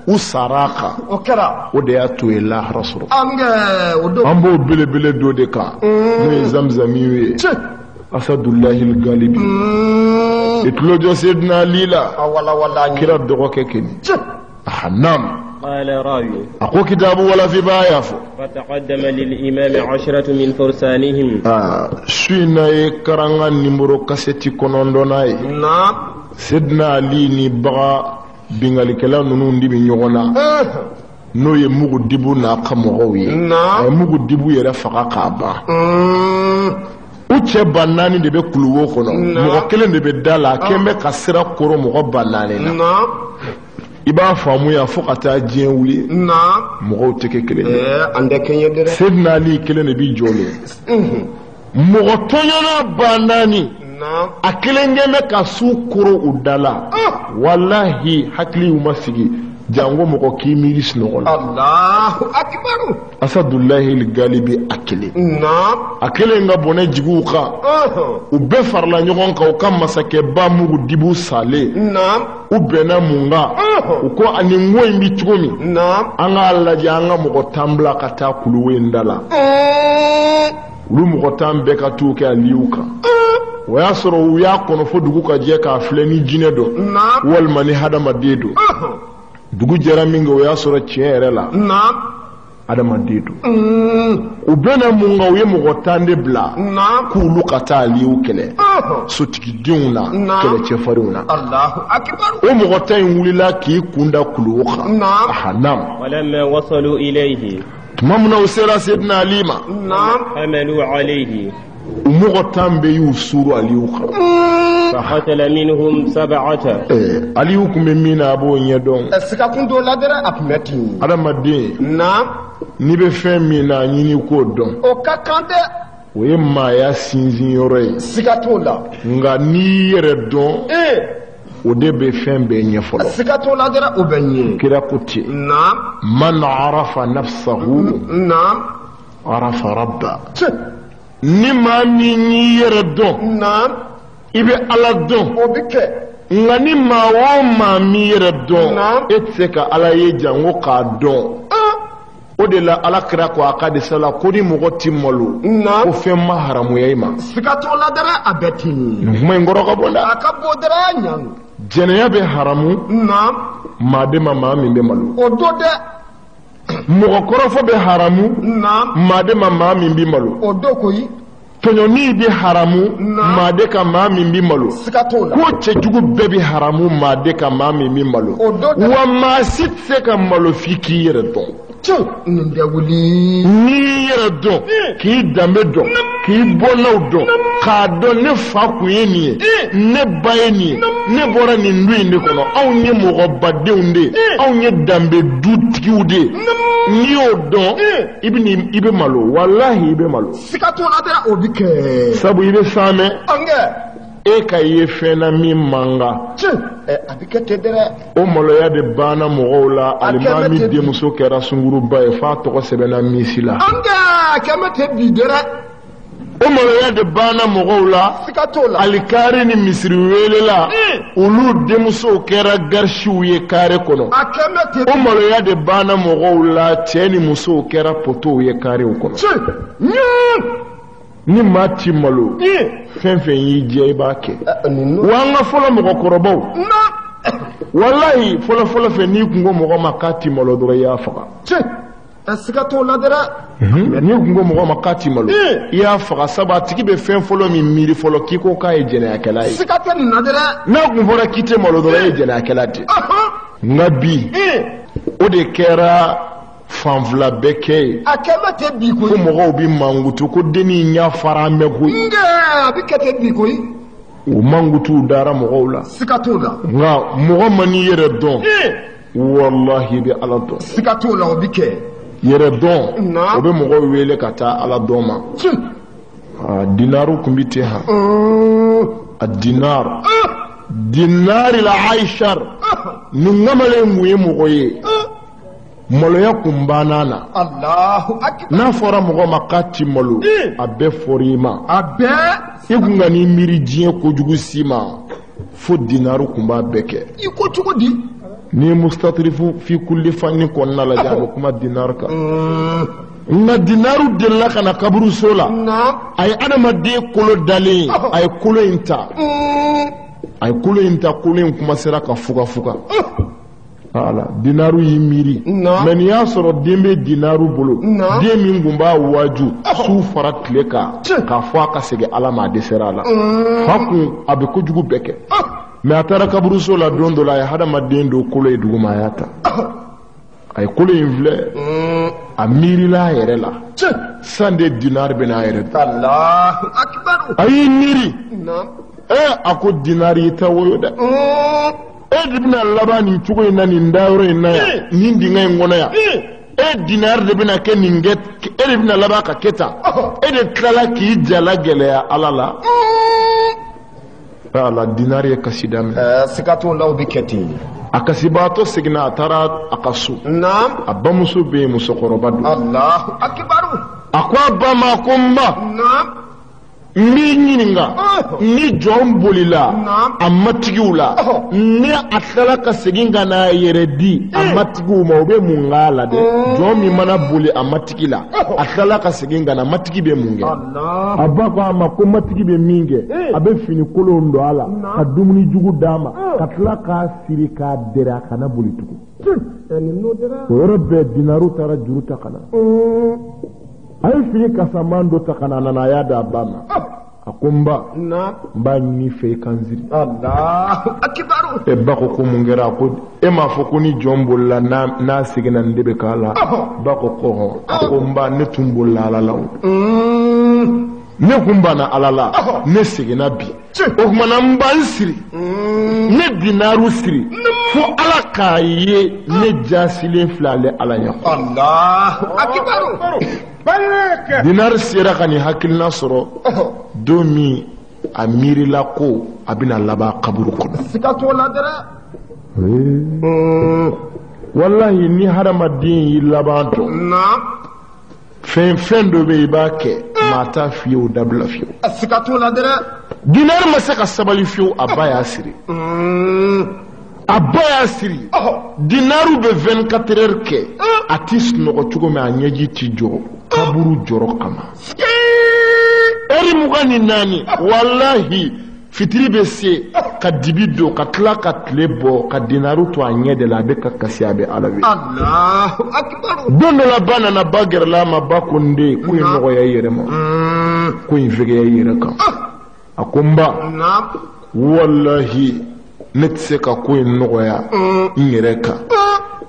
u sara a kan o kɛra o de y'a to ye lahara sɔrɔ o don an b'o belebele dɔ de kan n'o ye zamzamiw ye asadulahi galibi i tulo jɔ sedina ali la kira dɔgɔkɛ kɛni naam قال راوي أقول كتاب ولا في بايا فتقدم للإمام 10 من فرسانهم شوينا كرانغا نمبرو كاسيتي كونوندوناي نعم سيدنا علي ني بغا بينغالي كلا نونو ندي بي نيوغونا no ye mugu dibu na ka mɔgɔw ye mugu dibu yɛrɛ faga k'a ban u cɛ ba naani de bɛ kuluwo kɔnɔ mɔgɔ kelen de bɛ da la kɛn bɛ ka sira koro mɔgɔ ba naani na i b'a faamu ya fo ka taa diɲɛ wuli mɔgɔw tɛ kɛ kelen ye Seydina Ali kelen de bi jɔlen mɔgɔ tɔɲɔna ba naani a kelen kɛn bɛ ka su koro u da la walahi hakili y'u ma sigi jango mɔgɔ k'i miiri sunɔgɔ la Allahu akbar Asadullahi al-Galibi akele akele nga bonne jigu kan u bɛɛ farala ɲɔgɔn kan u ka masakɛba Mugu Dibu Sale u bɛnna mun kan u ko ani ngo in bi cogo min an ka lajɛ an ka mɔgɔ 10 bila ka taa kuluwo in da la olu mɔgɔ 10 bɛɛ ka t'u kɛ Aliyu kan o y'a sɔrɔ u y'a kɔnɔ fo dugu ka jɛ k'a filɛ ni jinɛ dɔ walima ni hadamaden don dugu jɛra min kɛ o y'a sɔrɔ tiɲɛ yɛrɛ la adamaden don u bɛna mun kan u ye mɔgɔ 10 de bila k'olu ka taa Aliyu kɛlɛ sotigidenw na kɛlɛcɛfarinw na o mɔgɔ 10 in wulila k'i kunda kuluwo kan ahanam walamma wasalu ilayhi tuma min na u sera Seydina Ali ma hamalu alayhi u mɔgɔ 10 bɛ y'u suru Aliyu kan فقتل منهم 7 Aliyu kun bɛ min na a b'o ɲɛdɔn sika kun t'o la dɛrɛ a kun bɛ ten adamaden n'i bɛ fɛn min na ɲini k'o dɔn o ka kan dɛ o ye maaya sinsin yɔrɔ ye sika t'o la nka n'i yɛrɛ dɔn o de bɛ fɛn bɛɛ ɲɛ fɔlɔ sika t'o la dɛrɛ o bɛ ɲɛ kira ko ten man arafa nafsahu arafa rabba ni maa min y'i yɛrɛ dɔn i bɛ Ala dɔn o bɛ kɛ nka ni maa o maa min yɛrɛ dɔn e tɛ se ka Ala ye jango k'a dɔn o de la Ala kira ko a ka hadisa la ko ni mɔgɔ ti malo ko fɛn ma haramuya i ma sika t'o la dɛrɛ a bɛ ten nin kuma in kɔrɔ ka bɔ dɛ a ka bɔ dɛrɛ a ɲa jɛnɛya bɛ haramu maa de ma maa min bɛ malo o do dɛ mɔgɔ kɔrɔfɔ bɛ haramu maa de ma maa min bɛ malo o do koyi tɔɲɔni bɛ haramu maa de ka maa min bɛ malo sika t'o la ko cɛjugu bɛɛ bɛ haramu maa de ka maa min bɛ malo wa maa si tɛ se ka malo f'i k'i yɛrɛ dɔn nin tɛ wuli n'i yɛrɛ dɔn k'i danbe dɔn k'i bɔnaw dɔn k'a dɔn ne fa kun ye nin ye ne ba ye nin ye ne bɔra nin du in de kɔnɔ anw ye mɔgɔbadenw de anw ye danbe dutigiw de n'i y'o dɔn i bɛ malo walahi i bɛ malo sika t'o la dɛ o bɛ kɛ sabu i bɛ san mɛn e ka ye fɛn na min man kan a bɛ kɛ ten dɛrɛ o maloya de banna mɔgɔw la alimami denmuso kɛra sunguruba ye f'a tɔgɔ sɛbɛnna misi la a kɛmɛ tɛ bi dɛrɛ o maloya de banna mɔgɔw la sika t'o la alikari ni misiri wele la olu denmusow kɛra garisiw ye kare kɔnɔ a kɛmɛ tɛ o maloya de banna mɔgɔw la cɛ ni musow kɛra potow ye karew kɔnɔ ni maa ti malo fɛn fɛn y'i diya i b'a kɛ wa an ka fɔlɔ mɔgɔkɔrɔbaw walahi fɔlɔ fɛ n'i kun ko mɔgɔ ma k'a ti malo dɔrɔn i y'a faga sika t'o la dɛrɛ n'i kun ko mɔgɔ ma k'a ti malo i y'a faga sabu a tigi bɛ fɛn fɔlɔ min miiri fɔlɔ k'i ko k'a ye jɛnɛyakɛla ye sika tɛ nin na dɛrɛ n'a kun fɔra k'i tɛ malo dɔrɔn e ye jɛnɛyakɛla de nka bi o de kɛra fanfila bɛɛ kɛ ye a kɛmɛ tɛ bi koyi ko mɔgɔw bɛ mankutu ko dennin ɲa fara an bɛ koyi a bɛ kɛ ten bi koyi o mankutuw dara mɔgɔw la sika t'o la nka mɔgɔ ma n'i yɛrɛ dɔn walahi i bɛ Ala dɔn sika t'o la o bɛ kɛ yɛrɛ dɔn o bɛ mɔgɔw wele ka taa Ala dɔn ma dinaru kun bɛ ten ha a dinari la Aishar nin kamalen kun ye mɔgɔ ye maloya kun banna na n'a fɔra mɔgɔ ma k'a ti malo a bɛɛ fɔra i ma i kun ka n'i miiri diɲɛ kojugu si ma fo dinaru kun b'a bɛɛ kɛ i ko cogo di n'i ye mustatirifu fi kulli fanni kɔnɔna lajɛ a bɛ kuma dinaru kan nka dinaru delila ka na kaburuso la a ye adamaden kolo dalen a ye kolo in ta kolo in kumasera ka fuga ala dinaru y'i miiri mɛ n'i y'a sɔrɔ den bɛ dinaru bolo den min kun b'a waju su fara tile kan k'a fɔ a ka segin Ala ma a dɛsɛra a la fa kun a bɛ kojugu bɛɛ kɛ mɛ a taara kaburuso la don dɔ la a ye hadamaden don kolo ye duguma a y'a ta a ye kolo in filɛ a miirila a yɛrɛ la san de dinari bɛ n'a yɛrɛ ta a y'i miiri a ko dinari i tɛ woyo dɛ e de bɛna laban nin cogo in na nin dayɔrɔ in na yan nin dingɛ in kɔnɔ yan dinari de bɛna kɛ nin kɛ e de bɛna laban ka kɛ tan e de tilala k'i jala gɛlɛya Ala la ala dinari kasi daminɛ siga t'o la o bɛ kɛ ten a kasibaatɔ seginna a taara a ka so naam a bamuso bɛ yen musokɔrɔba don Allahu akibaru a ko a ba ma ko n ba naam n b'i ɲininka ni jɔn bolila a matigiw la ni a tilala ka segin ka n'a yɛrɛ di a matigiw ma o bɛ mun k'a la dɛ jɔn min mana boli a matigi la a tilala ka segin ka na matigi bɛ mun kɛ a ba ko a ma ko matigi bɛ min kɛ a bɛ fini kolon don a la ka dumuni jugu d'a ma ka tila k'a siri k'a dɛrɛ a kana boli tugun o yɔrɔ bɛɛ dinaru taara juru ta ka na a ye fini kasaman dɔ ta ka na a nana a y'a d'a ba ma a ko n ba n b'a ɲini fɛ i ka n siri Allahu akibaru ba ko mun kɛra a ko e m'a fɔ ko ni jɔn bolila n'a seginna nin de bɛ k'a la ba ko hɔn a ko n ba ne tun bolila ala la o ne kun banna ala la ne seginna bi o kumana n b'a n siri ne dinaru siri fo ala k'a ye ne jasilen filɛ ale ala ɲɛ Allahu akibaru dinar sera ka nin hakilina sɔrɔ don min a miirila ko a bɛna laban kaburu kɔnɔ siga t'o la dɛrɛ wallahi ni hadamaden y'i laban dɔn fɛn dɔ bɛ yen i b'a kɛ maa t'a f'i ye o dabila fiyewu siga t'o la dɛrɛ dinar ma se ka sabali fiyewu a ba y'a siri a ba y'a siri dinaru bɛ 24 heures kɛ a t'i sunɔgɔ cogo min a ɲɛji t'i jɔ kaburu jɔrɔ kama eri 24 wallahi fitiri bɛ se ka dibi don ka tila ka tile bɔ ka dinaru to a ɲɛ de la a bɛ ka kasi a bɛ ala wele Allahu akibaru don dɔ la ba nana ba gɛrɛla a ma ba ko n den ko in nɔgɔya i yɛrɛ ma ko in fɛgɛya i yɛrɛ kan a ko n ba wallahi ne tɛ se ka ko in nɔgɔya n yɛrɛ kan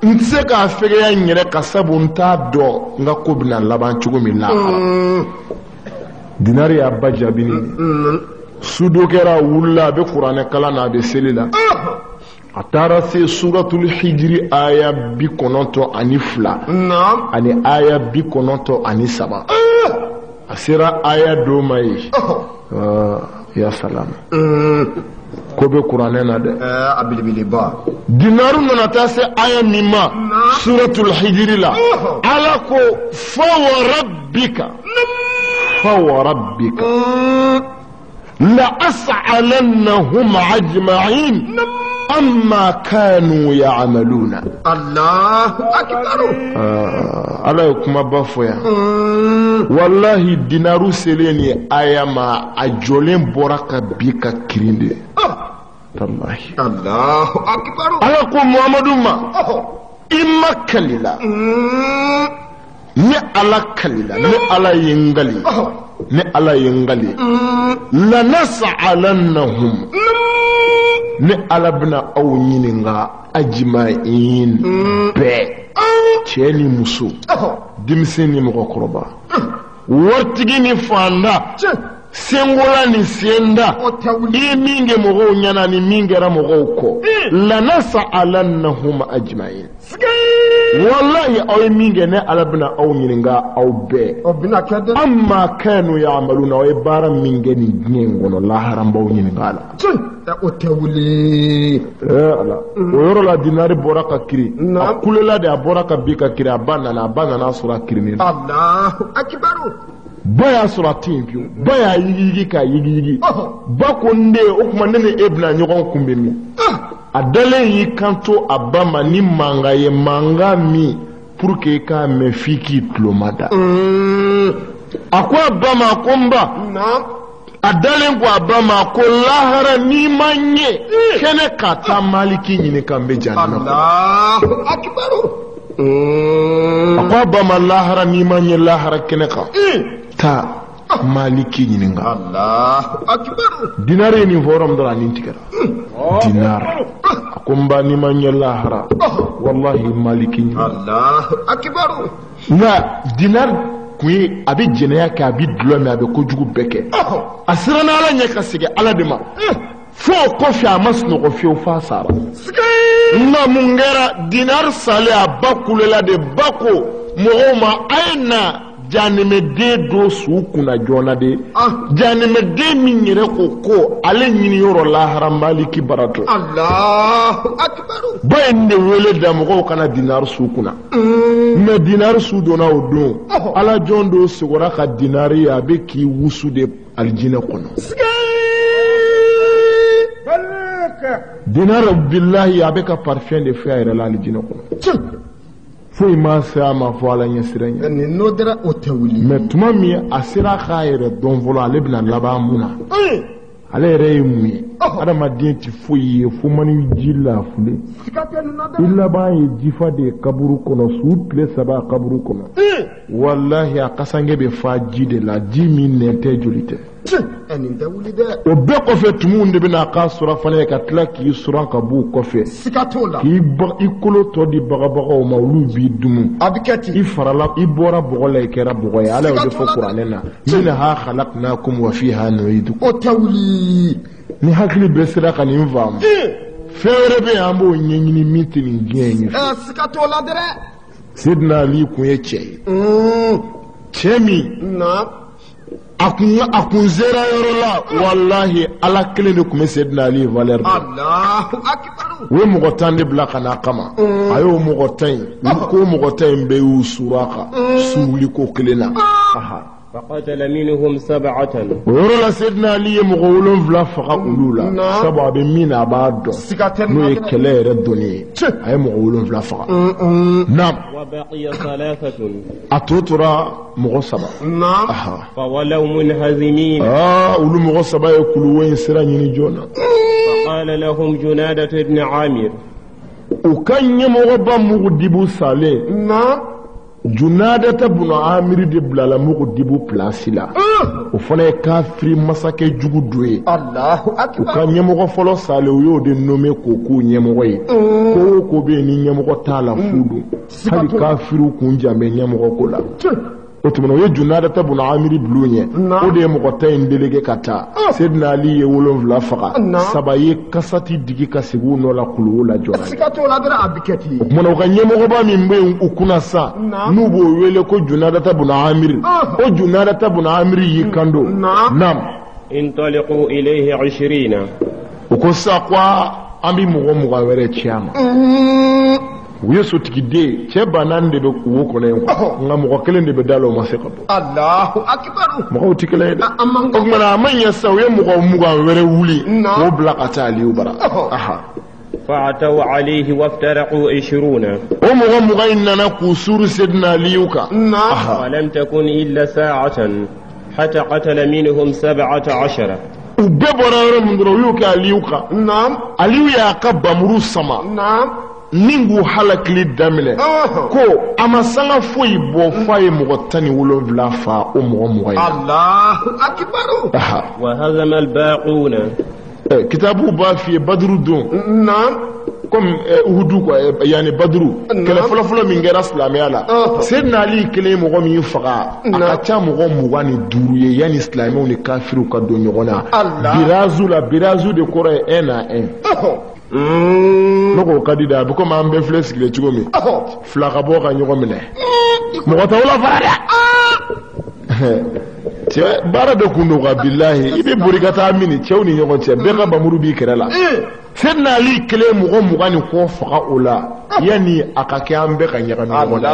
n tɛ se k'a fɛgɛya n yɛrɛ kan sabu n t'a dɔn n ka ko bɛna laban cogo min lahara dinari y'a ba jaabi ni su dɔ kɛra a wulila a bɛ kuranɛ kalan na a bɛ seli la a taara se suratul hijiri aya 92 ani aya 93 a sera aya dɔ ma ye ya salam ko bɛ kuranɛ na dɛ a belebeleba dinaru nana taa se aya min ma suratul hijiri la ala ko fa wa rabbika la as'alannahum ajma'in amma kanu ya'maluna Allahu akbar ala ye kuma ba fɔ yan wallahi dinaru selen ni aya ma a jɔlen bɔra ka bi ka kirin de wallahi Allahu akbar ala ko muhamadu ma i ma kalila ni ala kalila ni ala ye n gali ni ala ye n gali lanas'alannahum ni ala bɛna aw ɲininka ajma'in bɛɛ cɛ ni muso denmisɛn ni mɔgɔkɔrɔba waritigi ni fanda sengola ni senda i min kɛ mɔgɔw ɲɛna ni min kɛra mɔgɔw kɔ lanas'alannahum ajma'in wallahi aw ye min kɛ ne ala bɛna aw ɲininka aw bɛɛ amma kanu ya'maluna aw ye baara min kɛ nin diɲɛ in kɔnɔ lahara n b'aw ɲininka a la o tɛ wuli ala o yɔrɔ la dinari bɔra ka kiri a kulela de a bɔra ka bi ka kiri a ba nana sɔrɔ a kirinin na Allahu akbar ba y'a sɔrɔ a tɛ yen fiyewu ba y'a yigiyigi k'a yigiyigi ba ko n den o tuma ne ni e bɛna ɲɔgɔn kunbɛn min a dalen y'i kanto a ba ma ni mankan ye mankan min pour que i k'a mɛn f'i k'i tulo ma da a ko a ba ma ko n ba a dalen ko a ba ma ko lahara n'i ma ɲɛ kɛnɛ ka taa maliki ɲini kan bɛ jahanama Allahu akbar a ko a ba ma lahara n'i ma ɲɛ lahara kɛnɛ kan taa maliki ɲini kan Allahu akbar dinari ye nin fɔ yɔrɔ min dɔrɔn a nin tigɛra dinar a ko n ba n'i ma ɲɛ lahara wallahi maliki ɲini Allahu akbar nka dinar kun ye a bɛ jɛnɛya kɛ a bɛ dulɔ min a bɛ kojugu bɛɛ kɛ a siranna ala ɲɛ ka segin ala de ma fo o kɔfɛ a ma sunɔgɔ fiyewu f'a sara nka mun kɛra dinar salen a ba kulela de ba ko mɔgɔw ma a ye na janimeden do su kunna joona de janimeden min yɛrɛ ko ale ɲini yɔrɔ lahara maliki barato Allahu akbar ba in de wele da mɔgɔw kana dinar su kunna mais dinar su donna o don ala jɔn do sigora ka dinari a bɛ k'i wusu de aljinɛ kɔnɔ dinar billahi a bɛ ka parfum de fɛ a yɛrɛ la aljinɛ kɔnɔ foyi ma se a ma fɔ ala ɲɛ siran ɲɛ ni n'o dara o tɛ wuli mais tuma min a sera k'a yɛrɛ dɔn fɔlɔ ale bɛna laban mun na ale yɛrɛ ye mun ye adamaden tɛ foyi ye fo mani ji lafule i laban ye jifa de ye kaburu kɔnɔ su tile 3 kaburu kɔnɔ wallahi a kasange bɛ fa ji de la ji min nɛn tɛ joli tɛ o bɛɛ kɔfɛ tumuw de bɛna k'a surafana ye ka tila k'i suran ka b'u kɔfɛ k'i kolo tɔ di bagabagaw ma olu b'i dumu i farala i bɔra bɔgɔ la i kɛra bɔgɔ ye ala y'o de fɔ kuranɛ na minha khalaqnakum wa fiha nu'idukum o tɛ wuli ni hakili bɛɛ sera ka nin faamu fɛn wɛrɛ bɛ yen an b'o ɲɛɲini min tɛ nin diɲɛ in ɲɛ siga t'o la dɛrɛ Sidina Ali kun ye cɛ ye cɛ min a kun sera yɔrɔ la wallahi ala kelen de kun bɛ Sidina Ali valeur Allahu akbar o ye mɔgɔ 10 de bila ka n'a kama a y'o mɔgɔ 10 in ko mɔgɔ 10 in bɛɛ y'u sura kan suwuli ko kelen na فقتل منهم 7 o yɔrɔ la Sidina Ali ye mɔgɔ 7 faga olu la sabu a bɛ min na a b'a dɔn n'o ye kɛlɛ yɛrɛ dɔnni ye a ye mɔgɔ 7 faga naam وبقي 3 a tɔ tora mɔgɔ 3 فولوا منهزمين olu mɔgɔ 3 ye kuluwo in sira ɲini joona فقال لهم جنادة بن عامر u ka ɲɛmɔgɔba Mugudibu salen Junadata bun Amir de bilala Mugudibu place la o fana ye kafiri masakɛ jugu dɔ ye Allahu akbar u ka ɲɛmɔgɔ fɔlɔ sale u y'o de nommé ko ɲɛmɔgɔ ye ko bɛ ni ɲɛmɔgɔ t'a la fudu hali kafiriw kun janbɛ ɲɛmɔgɔ ko la o tuma o ye Junadata bun Amir bulu ɲɛ o de ye mɔgɔ 10 in délégué ka taa Sidina Ali ye 7 faga 3 ye kasati digi ka sigi u nɔ la kuluwo la jɔra siga t'o la dɛrɛ a bɛ kɛ ten o tuma u ka ɲɛmɔgɔba min bɛ yen u kunna sa n'u b'o wele ko Junadata bun Amir o Junadata bun Amir y'i kanto naam انطلقوا إليه 20 o ko sa ko an bɛ mɔgɔ wɛrɛ ci a ma u ye sotigiden cɛ bannaani de bɛ wo kɔnɔ yen nka mɔgɔ kelen de bɛ da la o ma se ka bɔ Allahu akbar mɔgɔw tɛ kelen ye dɛ o tuma a ma ɲɛ sa u ye mɔgɔ 20 wɛrɛ wuli k'o bila ka taa Aliyu bara فأتوا عليه وافترقوا 20 o mɔgɔ 20 in nana k'u suru Sidina Aliyu kan ولم تكن إلا ساعة حتى قتل منهم 17 u bɛɛ bɔra yɔrɔ min dɔrɔn u y'o kɛ Aliyu kan Aliyu y'a ka bamuru sama ni k'u halakili daminɛ ko a ma sanga foyi bɔ f'a ye mɔgɔ 17 fa o mɔgɔ 20 Allahu akbar وهزم الباقون kitabu b'a f'i ye Baduru don comme Uhudu quoi yani Baduru kɛlɛ fɔlɔfɔlɔ min kɛra silamɛya la Sidina Ali kelen mɔgɔ min faga a ka ca mɔgɔ 25 ye yani silamɛw ni kafiriw ka don ɲɔgɔn na birazu de kɔrɔ ye 1 à 1 n'o ka di dɛ a bɛ komi an bɛɛ filɛ sigilen cogo min fila ka bɔ ka ɲɔgɔn minɛ mɔgɔ tɛ wula fara dɛ cɛ baara de kun don ka bilahi i bɛ bori ka taa mini cɛw ni ɲɔgɔn cɛ bɛɛ ka bamuru b'i kɛrɛ la Sidina Ali kelen mɔgɔ 20 ni kɔ faga o la yani a ka kɛ an bɛɛ ka ɲagami ɲɔgɔn na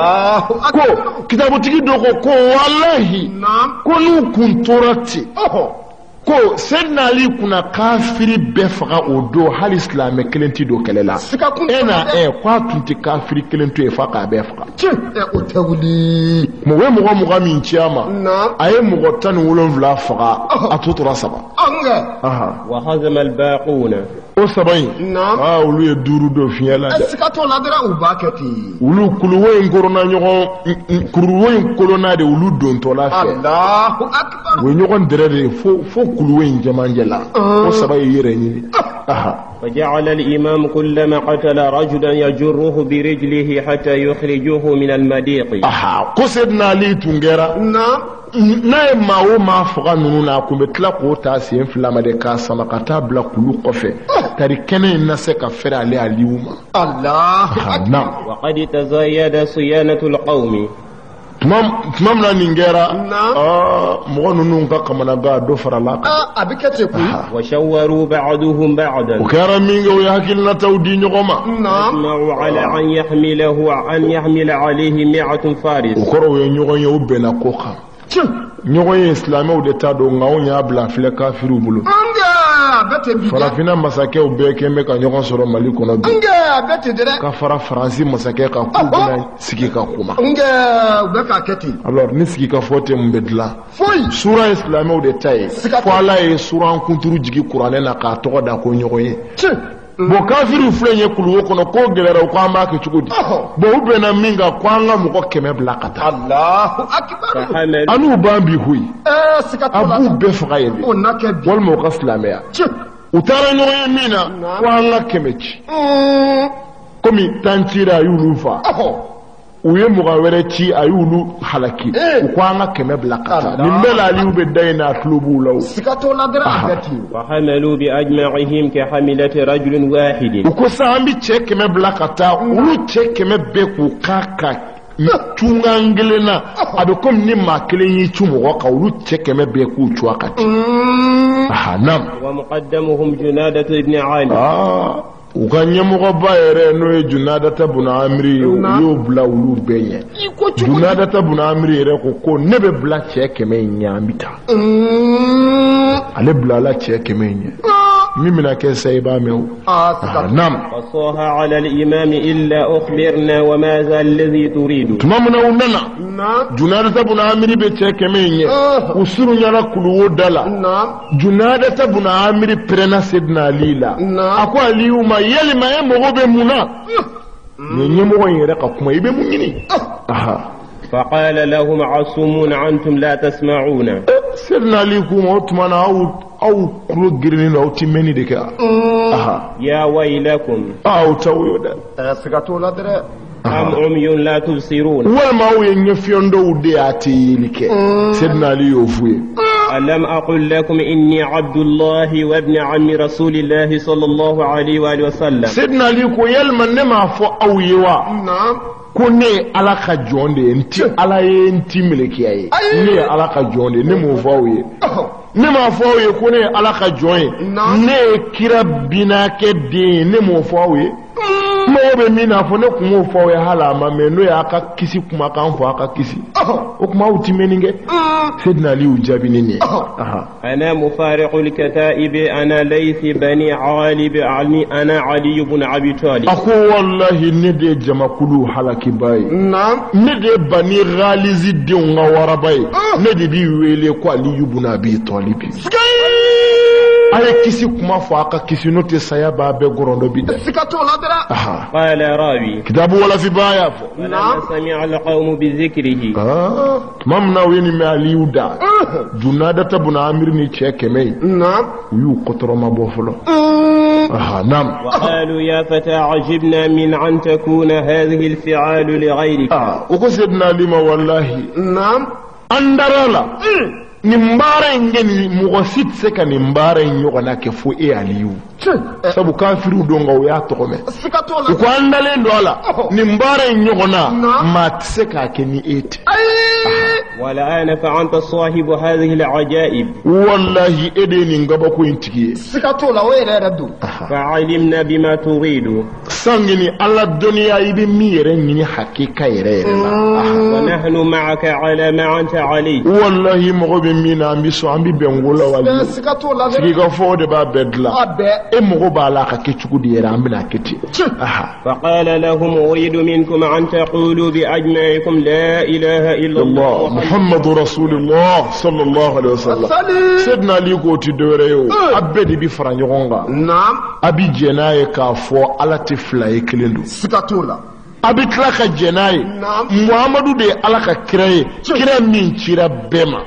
ko kitabutigi dɔ ko wallahi ko n'u kun tora ten ko Sidina Ali kunna kafiri bɛɛ faga o don hali silamɛ kelen tɛ don kɛlɛ la 1 à 1 k'a tun tɛ kafiri kelen to yen f'a k'a bɛɛ faga o tɛ wuli mɔgɔ ye mɔgɔ 20 min ci a ma a ye mɔgɔ 17 faga a tɔ tora 3 وهزم الباقون o 3 in olu ye 5 dɔ fiɲɛ la dɛ siga t'o la dɛrɛ u b'a kɛ ten olu kuluwo in korona ɲɔgɔn kuruwo in kolona de olu dontɔla fɛ Allahu akbar u ye ɲɔgɔn dɛrɛ de fo kuluwo in cɛmancɛ la o 3 ye yɛrɛ ɲini فجعل الإمام كلما قتل رجلا يجره برجله حتى يخرجوه من المضيق ko Sidina Ali tun kɛra n'a ye maa o maa faga ninnu na a kun bɛ tila k'o ta sen 2 ma de k'a sama ka taa bila kulu kɔfɛ tari kɛnɛ in na se ka fɛrɛ ale Aliyu ma Allahu akbar وقد تزايد صيانة القوم tumam na ningera mo nunu ka kamana ga do farala abikete ku wa shawwaru ba'duhum ba'dan ukara minga wa hakilna tawdi nyogoma ma'u ala an yahmila alayhi 100 faris ukoro we nyogonye ubena koka nyogonye islamo de tado ngawnya bla file kafiru bulu farafina masake ubeke meka nyogon soro mali kono bi ka fara faransi masake ka kubuna sigi ka kuma ubeka keti alors ni sigi ka fote mbedla sura islamo de tay fala e sura kunturu jigi qur'ane na ka to da ko nyogonye bo kafiru flenye kuluwo kono ko gelera ko amake chukudi bo ubena minga kwanga muko keme blakata Allahu akbar anu bambi hui abu befraye wal mo qaslamiya utara nyoye mina kwanga kemechi komi tantira yulufa uye mugawere ci ayulu halaki ukwanga keme blakata nimbela aliube daina atlubu law sikato la dragati wa hamalu bi ajma'ihim ka hamilati rajulin wahid ukosa ambi cheke me blakata ulu cheke me beku kaka tungangelena abe kom ni makelen yi chumo ka ulu cheke me beku chuakati nam wa muqaddamuhum junadat ibn ali ukanye mugoba ere no junada tabuna amri yo bla ulu benye junada tabuna amri ere ko nebe bla cheke me nyambita ale bla la cheke me nya mimi na kesa iba mew nam fasaha ala al-imam illa ukhbirna wa ma za alladhi turidu tumamuna unana junada tabuna amri be cheke me nya usuru nyara kuluwo dala junada tabuna amri prena sidna lila akwa aliuma yelima e mogobe muna nyenye mogo yere ka kuma ibe munyini فقال لهم عصومون عنتم لا تسمعون سيدنا ليكم اوتمانا او كلو غيرين او تيمني ديكا يا ويلكم او تويدا سكاتو لا در ام عمي لا تبصرون وما هو ينفيوندو دياتي لك سيدنا ليوفوي ألم أقل لكم إني عبد الله وابن عم رسول الله صلى الله عليه وآله وسلم سيدنا ليكو يلمن نما فو أويوا نعم kone alaka jonde nti alaye nti melekiaye ne alaka jonde ne mo fawe ne ma fawe kone alaka jonde ne kira binake de ne mo fawe mo be mina fo ne kumo fawe hala ma meno ya aka kisi kuma kan fo aka kisi o kuma utimeninge sidna li ujabinini ana mufariqul kataib ana laythi bani alib ana ali ibn abi talib ako wallahi ne de jamakulu halaki bay ne de bani ghalizi de ngawara bay ne de bi wele ko ali ibn abi talib ale kisi kuma fo aka kisi note saya ba be gorondo bi de sikato la dara qala rawi kitabu wala fi baya fo na sami'a alqawm bi dhikrihi mamna weni me aliuda junada tabuna amir ni cheke me yu qotroma bofolo nam وقالوا يا فتى عجبنا من أن تكون هذه الفعال لغيرك وقصدنا لما والله نعم أندرالا nimbara ngeni mugosit seka nimbara nyogana ke fu e aliyu sabu kafiru donga o ya tokome ko andale ndo ala nimbara nyogona mat seka ke ni ete wala ana fa anta sahibu hadhihi alajaib wallahi edeni ngaba ko intigiye sikato la were raddu fa alimna bima turidu sangini alla dunya ibe mire ngini hakika yere wa nahnu ma'aka ala ma anta alayhi wallahi mogobe mina ambiso ambi bengola wali sikato la siga fode ba bedla e mogo ba la ka kechugudi yera ambina keti fa qala lahum uridu minkum an taqulu bi ajma'ikum la ilaha illa allah muhammadu rasulullah sallallahu alaihi wasallam sidna li ko ti dore yo abedi bi faranyogonga naam abi jenaye ka fo alati fly kelendu sikato la abi klaka jenaye muhammadu de alaka kiraye kira min kira bema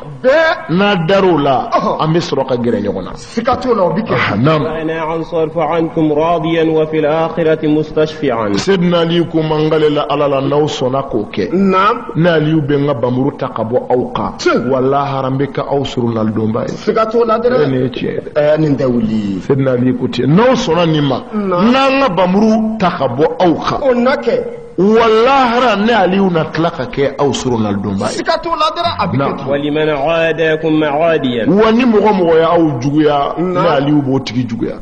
na darula ambi soroka gere nyogona sikato la obike nam ana ansarfu ankum radiyan wa fil akhirati mustashfi'an sidna li ko mangalela alala nawsona koke nam na li ubenga bamuru takabo auka walla harambeka ausurunal domba sikato la dere ne tie ni ndawli sidna li ko tie nawsona nima nanga bamuru takabo auka onake والله رأى علي ونطلق كي أو سرنا الدنبا سكتوا لا درا أبيك ولمن عاداكم معاديا ونمغم ويا أو جويا نالي وبوتكي جويا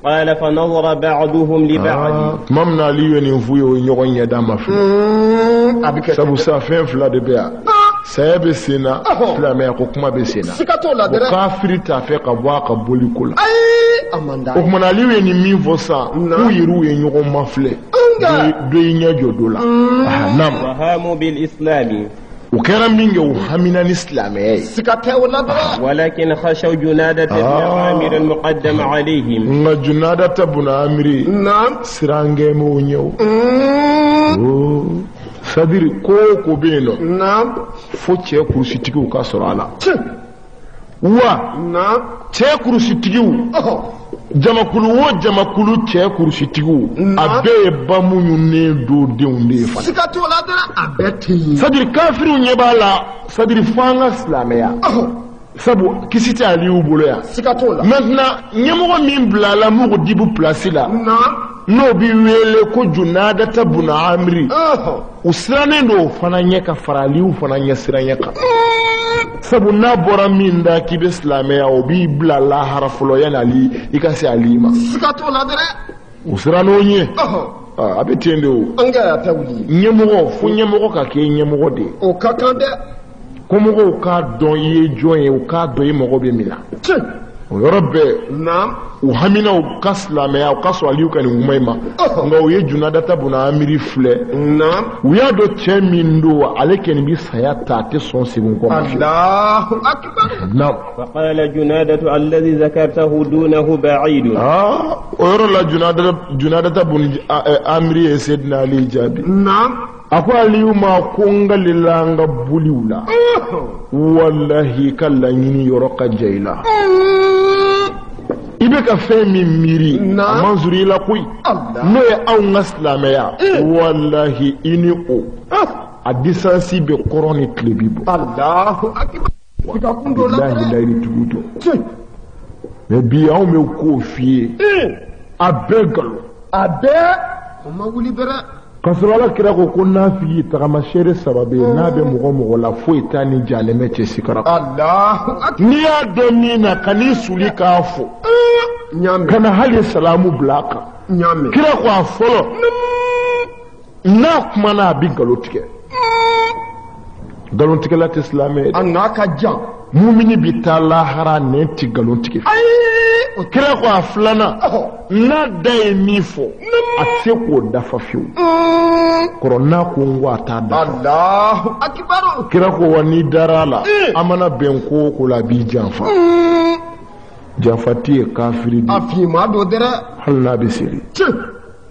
قال فنظر بعضهم لبعض ممنا لي ينفوي ونيغن يدام في سبو سافين فلا دبيا سيب سينا فلا ما يقوم بسينا سكتوا لا درا وكافر تافيق أبواق بولي كلا أماندا وكمنا لي ينمي فوسا ويرو ينيغن مفلي دوينيا جودولا نعم وهاموا بالإسلام وكرم من يوهمنا الإسلامي سكتوا لا درا ولكن خشوا جنادة بن عامر المقدم عليهم جنادة بن عامر نعم سرانجي مونيو sadiri ko beno naam fo cɛ kurusitigiw ka sɔrɔ a la wa naam cɛ kurusitigiw jamakulu wo jamakulu cɛ kurusitigiw a bɛɛ ye ba minnu ne do denw de ye fana siga t'o la dɔrɔn a bɛɛ tɛ yen sadiri kafiriw ɲɛ b'a la sadiri fo an ka silamɛya sabu kisi tɛ aliyu bolo yan siga t'o la maintenant ɲɛmɔgɔ min bilala Mugudibu place la n'o bi wele ko Junadata bun Amiri u sirannen do fana ɲɛ ka fara aliyu fana ɲɛ siranɲɛ kan sabu n'a bɔra min da k'i bɛ silamɛya o b'i bila lahara fɔlɔ yanni ali i ka se ali ma siga t'o la dɛ u sirann'o ɲɛ a bɛ ten de o an ka y'a ta wuli ɲɛmɔgɔ fo ɲɛmɔgɔ ka kɛ ɲɛmɔgɔ de ye o ka kan dɛ ko mɔgɔw k'a dɔn i ye jɔn ye u k'a dɔn i mago bɛ min na o yɔrɔ bɛɛ naam u hamina u ka silamɛya u ka sɔn aliyu ka nin kuma in ma nka u ye Junadata bun Amiri filɛ naam u y'a dɔn cɛ min don ale kɔni bɛ saya ta a tɛ sɔn segin kɔ Allahu akbar naam فقال جنادة الذي ذكرته دونه بعيد o yɔrɔ la Junadata bun Amiri ye Seydina Ali jaabi naam a ko aliyu ma ko n ka lila an ka boliw la wallahi ka laɲini yɔrɔ ka ja i la i bɛ ka fɛn min miiri a man suru i la koyi n'o ye anw ka silamɛya wallahi i ni o a disansi bɛ kɔrɔ ni tile b'i bɔ Allahu akbar siga kun dɔ la bilahi layiri tugu dɔn mɛ bi anw bɛ k'o f'i ye a bɛɛ nkalon a bɛɛ o ma wuli bɛrɛ ka sɔrɔ ala kira ko nafigi tagamasere saba bɛ yen n'a bɛ mɔgɔ mɔgɔ la foyi t'a ni jalemɛ cɛ sikara Allahu akbar n'i y'a dɔn min na ka n'i suli k'a fɔ ɲaami ka na hali salamu bila a kan ɲaami kira ko a fɔlɔ n'a kumana a bɛ nkalon tigɛ nkalon tigɛla tɛ silamɛ ye a n'a ka jan mumini bɛ taa lahara nɛn tɛ nkalon tigɛ kira ko a filanan n'a da ye min fɔ a tɛ se k'o dafa fiyewu kɔrɔ n'a ko n ko a t'a dafa Allahu akbar kira ko wa n'i dara a la an mana bɛn ko o ko la a b'i janfa janfa tɛ ye kafiri de a finma dɔ dɛrɛ hali n'a bɛ seli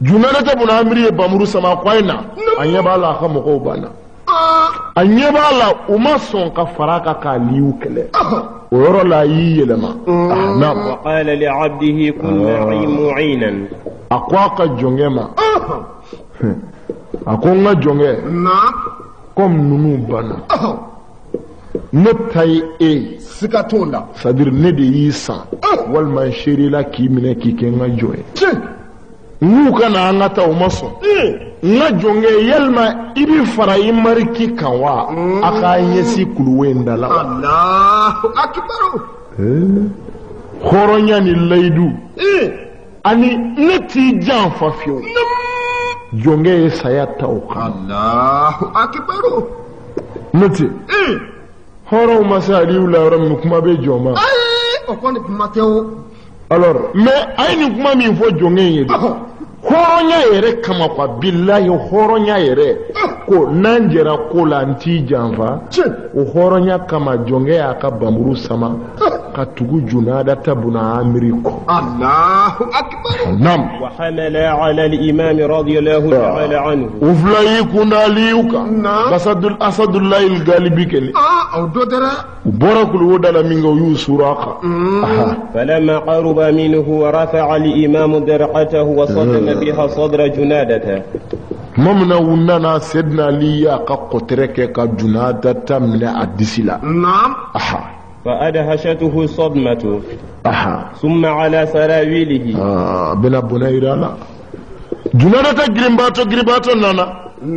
Junadata bun Amiri ye bamuru sama a ko a ye na a ɲɛ b'a la a ka mɔgɔw banna a ɲɛ b'a la u ma sɔn ka fara a kan ka aliyu kɛlɛ o yɔrɔ la a y'i yɛlɛma naam وقال لعبده كن معي معينا a ko a ka jɔnkɛ ma a ko n ka jɔnkɛ naam comme ninnu banna ne ta ye e ye siga t'o la c'est à dire ne de y'i san walima n serila k'i minɛ k'i kɛ n ka jɔn ye n'u ka na an ka taa u ma sɔn n ka jɔnkɛ yalima i bɛ fara i mariki kan wa a k'a ɲɛsin kuluwo in da la wa Allahu akbar hɔrɔnya ni layidu ani ne t'i janfa fiyewu jɔnkɛ ye saya ta o kan Allahu akbar ne tɛ hɔrɔnw ma se aliyu la yɔrɔ min kuma bɛ jɔn ma o kɔni kuma tɛ o alors mais a ye nin kuma min fɔ jɔnkɛ in ye de hɔrɔnya yɛrɛ kama quoi bilahi hɔrɔnya yɛrɛ ko n'an jɛra ko la n t'i janfa o hɔrɔnya kama jɔnkɛ y'a ka bamuru sama ka tugu Junadata bun Amiri kɔ Allahu akbar naam وحمل على الإمام رضي الله تعالى عنه u fila y'i kunda aliyu kan Asadulayi Galibi kɛlɛ o dɔ dɛrɛ u bɔra kuluwo da la min kɛ u y'u suru a kan فلما قرب منه ورفع الإمام درقته وصدم بها صدر جنادة tuma min na u nana Seydina Ali y'a ka kɔtɛrɛ kɛ ka Junadata minɛ a disi la naam فأدهشته الصدمة aha ثم على سراويله a bɛna bɔnɛ yira a la junadata giribato nana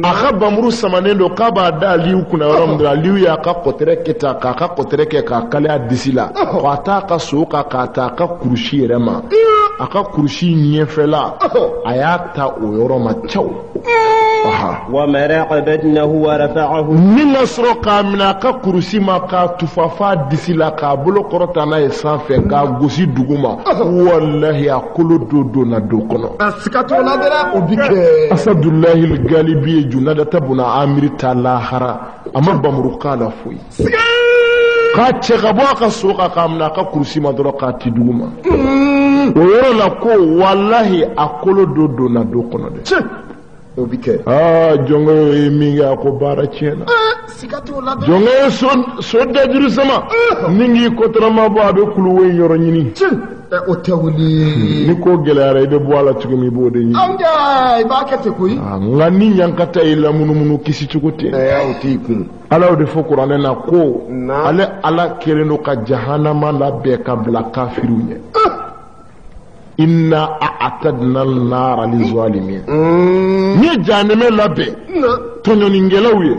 aka bamuru samanen do k'a b'a da Aliyu kunna yɔrɔ min dɔrɔn Aliyu y'a ka kɔtɛrɛ kɛ tan k'a ka kɔtɛrɛ kɛ k'a kale a disi la k'a t'a ka so kan k'a ta a ka kurusi yɛrɛ ma a ka kurusi ɲɛfɛla a y'a ta o yɔrɔ ma caw ومرق بدنه ورفعه min ka sɔrɔ k'a minɛ a ka kurusi ma k'a tufa f'a disi la k'a bolo kɔrɔta n'a ye sanfɛ k'a gosi duguma walahi a kolo donna do kɔnɔ Asadulahi Galibi ye Junadata buna Amiri ta lahara a ma bamuru k'a la foyi k'a cɛ ka bɔ a ka so kan k'a minɛ a ka kurusi ma dɔrɔn k'a ti duguma o yɔrɔ la ko walahi a kolo donna do kɔnɔ dɛ jɔnkɛ ye min kɛ a ko baara tiɲɛna jɔnkɛ ye so dajuru sama ni k'i kɔtɔrɔma bɔ a bɛ kuluwo in yɔrɔ ɲini o tɛ wuli ni ko gɛlɛyara i bɛ bɔ a la cogo min i b'o de ɲini i b'a kɛ ten koyi nka ni ɲankata y'i lamunumunu kisi cogo tɛ o t'i kun ala y'o de fɔ kuranɛ na ko ale ala kɛlen don ka jahanama labɛn ka bila kafiriw ɲɛ inna a'tadna an-nara lizalimin ni jahannama labɛn tɔɲɔnikɛlaw ye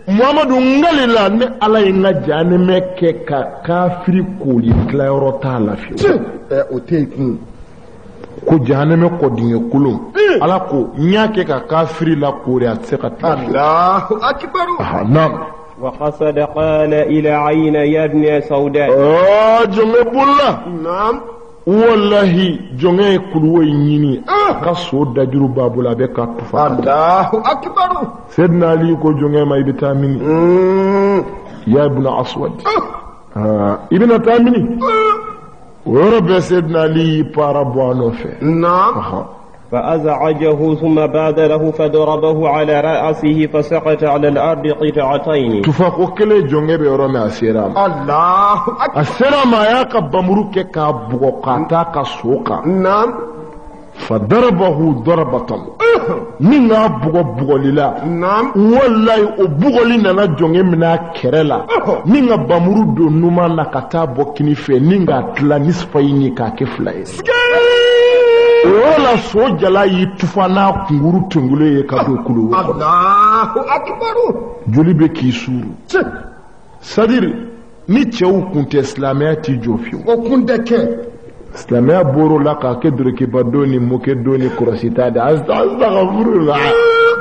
Muhammadu ngalila ne ala ye n ka jahannama kɛ ka kafiri koli tilayɔrɔ t'a la fiyewu o tɛ kun ko jahannama kɔdingɛ kolon ala ko n y'a kɛ ka kafiri la kori a tɛ se ka taa Allahu akbar naam وقصد قال إلى عين يا ابن سوداء jɔnkɛ bolila naam wallahi jɔnkɛ ye kuluwo in ɲini ka so dajuru b'a bolo a bɛ ka tufa Allahu akbar Sayyidina Ali ko jɔnkɛ ma i bɛ taa mini ya ibn Aswad i bɛna taa mini o yɔrɔ bɛɛ Sayyidina Ali para bɔ a nɔfɛ naam فأزعجه ثم بادره فضربه على رأسه فسقط على الأرض قطعتين tufa ko kelen jɔnkɛ bɛ yɔrɔ min a sera ma Allahu akbar a sera ma a y'a ka bamuru kɛ k'a bugɔ k'a t'a ka so kan naam fadarabahu darabatan min k'a bugɔ bugɔli la naam wallahi o bugɔli nana jɔnkɛ minɛ a kɛrɛ la ni ka bamuru don numan na ka taa bɔ kini fɛ ni k'a tila nisfayini k'a kɛ fila ye o yɔrɔ la so jala y'i tufa n'a kunkuru tengule ye ka don kulu kɔnɔ Allahu akbar joli bɛ k'i suuru c'est-à-dire ni cɛw kun tɛ silamɛya t'i jɔ fiyewu o kun tɛ kɛ silamɛya bɔr'o la k'a kɛ dorokiba don ni mɔkɛ don ni kɔrɔsita de astagfirullah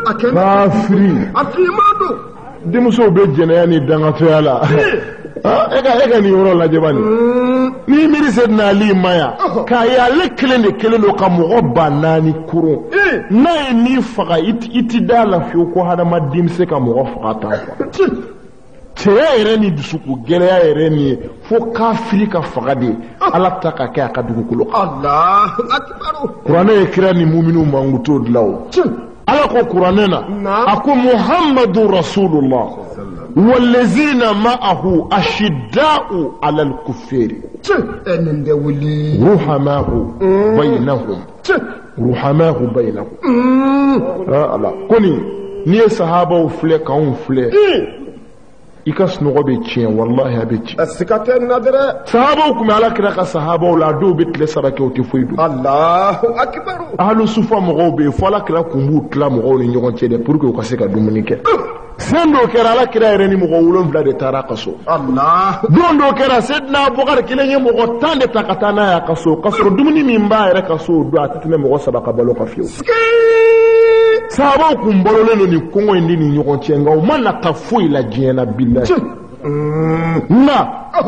kafiri a filiman don denmusow bɛ jɛnɛya ni dangatɔya la e ka nin yɔrɔ lajɛ bani ni miiri Sayyidina Ali ma yan k'a ye ale kelen de kelen don ka mɔgɔ ba naani kurun n'a ye min faga i ti da la fiyewu ko hadamaden bɛ se ka mɔgɔ faga tan quoi cɛya yɛrɛ ni dusuku gɛlɛya yɛrɛ nin ye fo kafiri ka faga de ala ta ka kɛ a ka dugukolo kan Allahu akbar kuranɛ ye kira ni muminu mankuto dilan o ala ko kuranɛ na a ko Muhammadu Rasulullah wallazina ma'ahu ashidda'u alal kuffari nin tɛ wuli ruhamahu bainahum ala koni ni ye sahabaw filɛ k'anw filɛ i ka sunɔgɔ bɛ tiɲɛ wallahi a bɛ tiɲɛ siga tɛ nin na dɛrɛ sahabaw kun bɛ ala kira ka sahabaw la dɔw bɛ tile saba kɛ o tɛ foyi dun Allahu akbar ahlu sufa mɔgɔw bɛ yen fo ala kira kun b'u tila mɔgɔw ni ɲɔgɔn cɛ de pour que u ka se ka dumuni kɛ sen dɔw kɛra ala kira yɛrɛ ni mɔgɔ 7 de taara a ka so Allah don dɔw kɛra Sayyidina Abubakar kelen ye mɔgɔ 10 de ta ka taa n'a ye a ka so k'a sɔrɔ dumuni min b'a yɛrɛ ka so o don a tɛ tɛmɛ mɔgɔ 7 ka balo ka fiyewu sahabaw kun balolen don ni kɔngɔ in de ni ɲɔgɔn cɛ nka u ma nata foyi la diɲɛ na billahi nka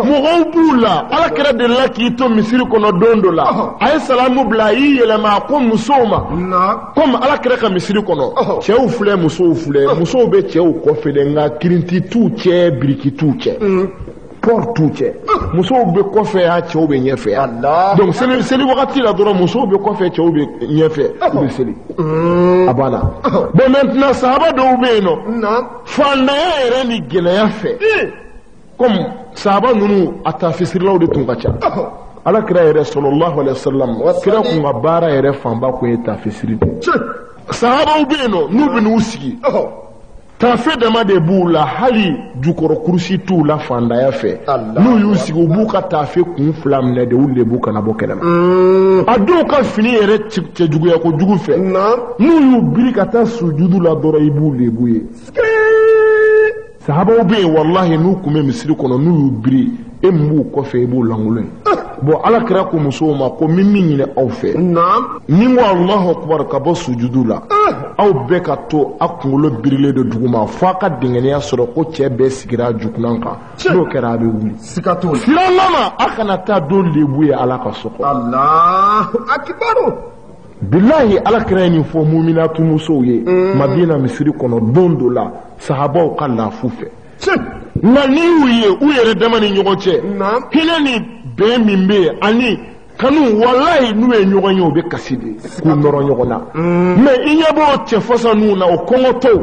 mɔgɔw b'u la ala kɛra delila k'i to misiri kɔnɔ don dɔ la a ye salamu bila a y'i yɛlɛma a ko musow ma komi ala kɛra ka misiri kɔnɔ cɛw filɛ musow filɛ musow bɛ cɛw kɔfɛ dɛ nka kirinti t'u cɛ biriki t'u cɛ pɔr t'u cɛ musow bɛ kɔfɛ a cɛw bɛ ɲɛfɛ donc seli wagati la dɔrɔn musow bɛ kɔfɛ cɛw bɛ ɲɛfɛ u bɛ seli a banna bon maintenant sahaba dɔw bɛ yen nɔ fandanya yɛrɛ ni gɛlɛya fɛ comme sahaba ninnu a tafisirilaw de tun ka ca ala kira yɛrɛ sallallahu alaihi wasallam kira kun ka baara yɛrɛ fanba kun ye tafisiri de sahabaw bɛ yen nɔ n'u bɛ n'u sigi tafe dama de b'u la hali jukɔrɔ kurusi t'u la fandaya fɛ n'u y'u sigi u b'u ka tafe kun fila minɛ de olu de b'u kana bɔ kɛnɛ ma a dɔw ka fini yɛrɛ cɛ juguya ko jugu fɛ n'u y'u biri ka taa sujudu la dɔrɔn i b'u lebu ye sahabaw bɛ yen wallahi n'u kun bɛ misiri kɔnɔ n'u y'u biri e mun b'u kɔfɛ i b'u lankolon bon ala kira ko musow ma ko min ɲinɛ aw fɛ ni n ko Allahu akbar ka bɔ sujudu la aw bɛɛ ka to a kunkolo birilen don duguma fo a ka dingɛniya sɔrɔ ko cɛ bɛɛ sigira a jukunan kan n'o kɛra a bɛ wuli sira lama a kana taa don lebu ye ala ka so kɔnɔ Allahu akbar billahi ala kira ye nin fɔ muminatu musow ye Madina misiri kɔnɔ don dɔ la sahabaw ka lafu fɛ nka ni y'u ye u yɛrɛ dama ni ɲɔgɔn cɛ hinɛ ni bɛn min bɛ yen ani kanu wallahi n'u ye ɲɔgɔn ye u bɛ kasi de k'u nɔrɔ ɲɔgɔn na mais i ɲɛ b'o cɛfasa ninnu na o kɔngɔtɔw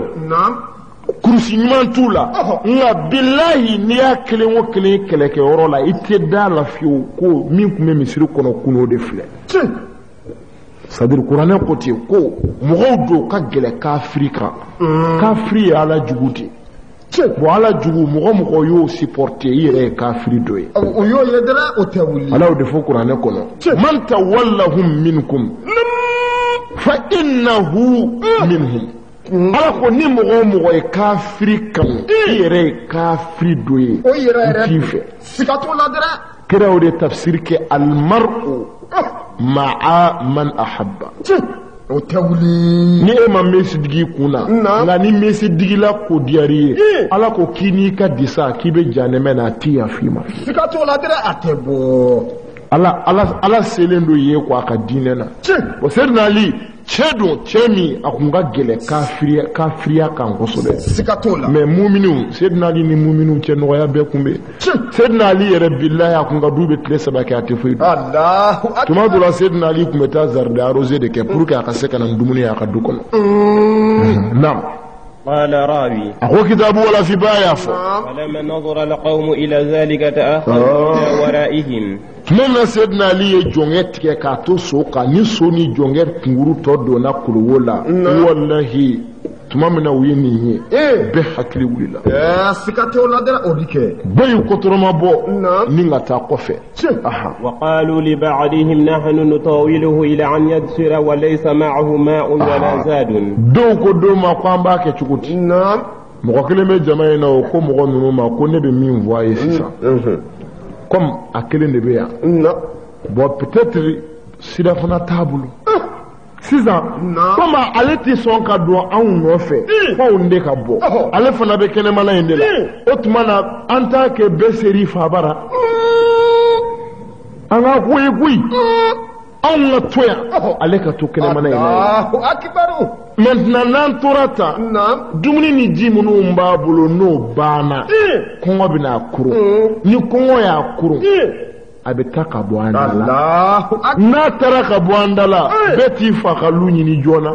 kurusi ɲuman t'u la nka billahi n'i y'a kelen o kelen kɛlɛkɛyɔrɔ la i tɛ da la fiyewu ko min tun bɛ misiri kɔnɔ kun'o de filɛ c'est-à-dire kuranɛ ko ten ko mɔgɔw don ka gɛlɛ kafiri kan kafiri ye ala jugu de bon ala jugu mɔgɔ y'o supporter i yɛrɛ ye kafiri dɔ ye o y'o ye dɛrɛ o tɛ wuli ala y'o de fɔ kuranɛ kɔnɔ man tawallahum minkum fa innahu minhum ala ko ni mɔgɔ ye kafiri kanu i yɛrɛ ye kafiri dɔ ye o yɛrɛ t'i fɛ siga t'o la dɛrɛ kira o de tafsir kɛ almar'u ma'a man ahabba o tɛ wuli ni e ma mesi digi kunna nka ni mesi digila ko diyari ye ala ko k'i n'i ka disa k'i bɛ janɛmɛ na a ti yafi ma siga t'o la dɛrɛ a tɛ bɔ ala selen do ye ko a ka diinɛ na bon Seydina Ali cɛ don cɛ min a kun ka gɛlɛ kafiriya kan kosɛbɛ siga t'o la mais muminiw Seydina Ali ni muminiw cɛ nɔgɔya bɛɛ kun bɛ Seydina Ali yɛrɛ billahi a kun ka du bɛ tile 3 kɛ a tɛ foyi dun tuma dɔ la Seydina Ali kun bɛ taa jardin arrosé de kɛ pour que a ka se ka na dumuni a ka du kɔnɔ naam قال راوي أخو كتاب ولا في بايا فلما نظر القوم إلى ذلك تأخروا إلى ورائهم من سيدنا علي جونغت كاتو سوكا ni soni jonger kunguru to do na kuruwola wallahi tuma mina wini be hakili wulila sikato la dara odike bay kotoroma bo ninga ta kofe وقالوا لبعضهم نحن نطاوله إلى أن يدسر وليس معه ماء ولا زاد do ko do ma kwamba ke chukuti mɔgɔ kelen bɛ jama in na o ko mɔgɔ ninnu ma ko ne bɛ min fɔ a ye sisan comme a kelen de bɛ yan bon peut-être sira fana t'a bolo sisan comme ale tɛ sɔn ka don anw nɔfɛ f'anw de ka bɔ ale fana bɛ kɛnɛmana in de la o tuma na an t'a kɛ bɛɛ seri fabara an ka koyi anw ka to yan ale ka to kɛnɛmana in na maintenant n'an tora ta dumuni ni ji minnu b'a bolo n'o banna kɔngɔ bɛ n'a kuru ni kɔngɔ y'a kuru a bɛ taa ka bɔ an da la n'a taara ka bɔ an da la bɛɛ t'i fa ka lu ɲini joona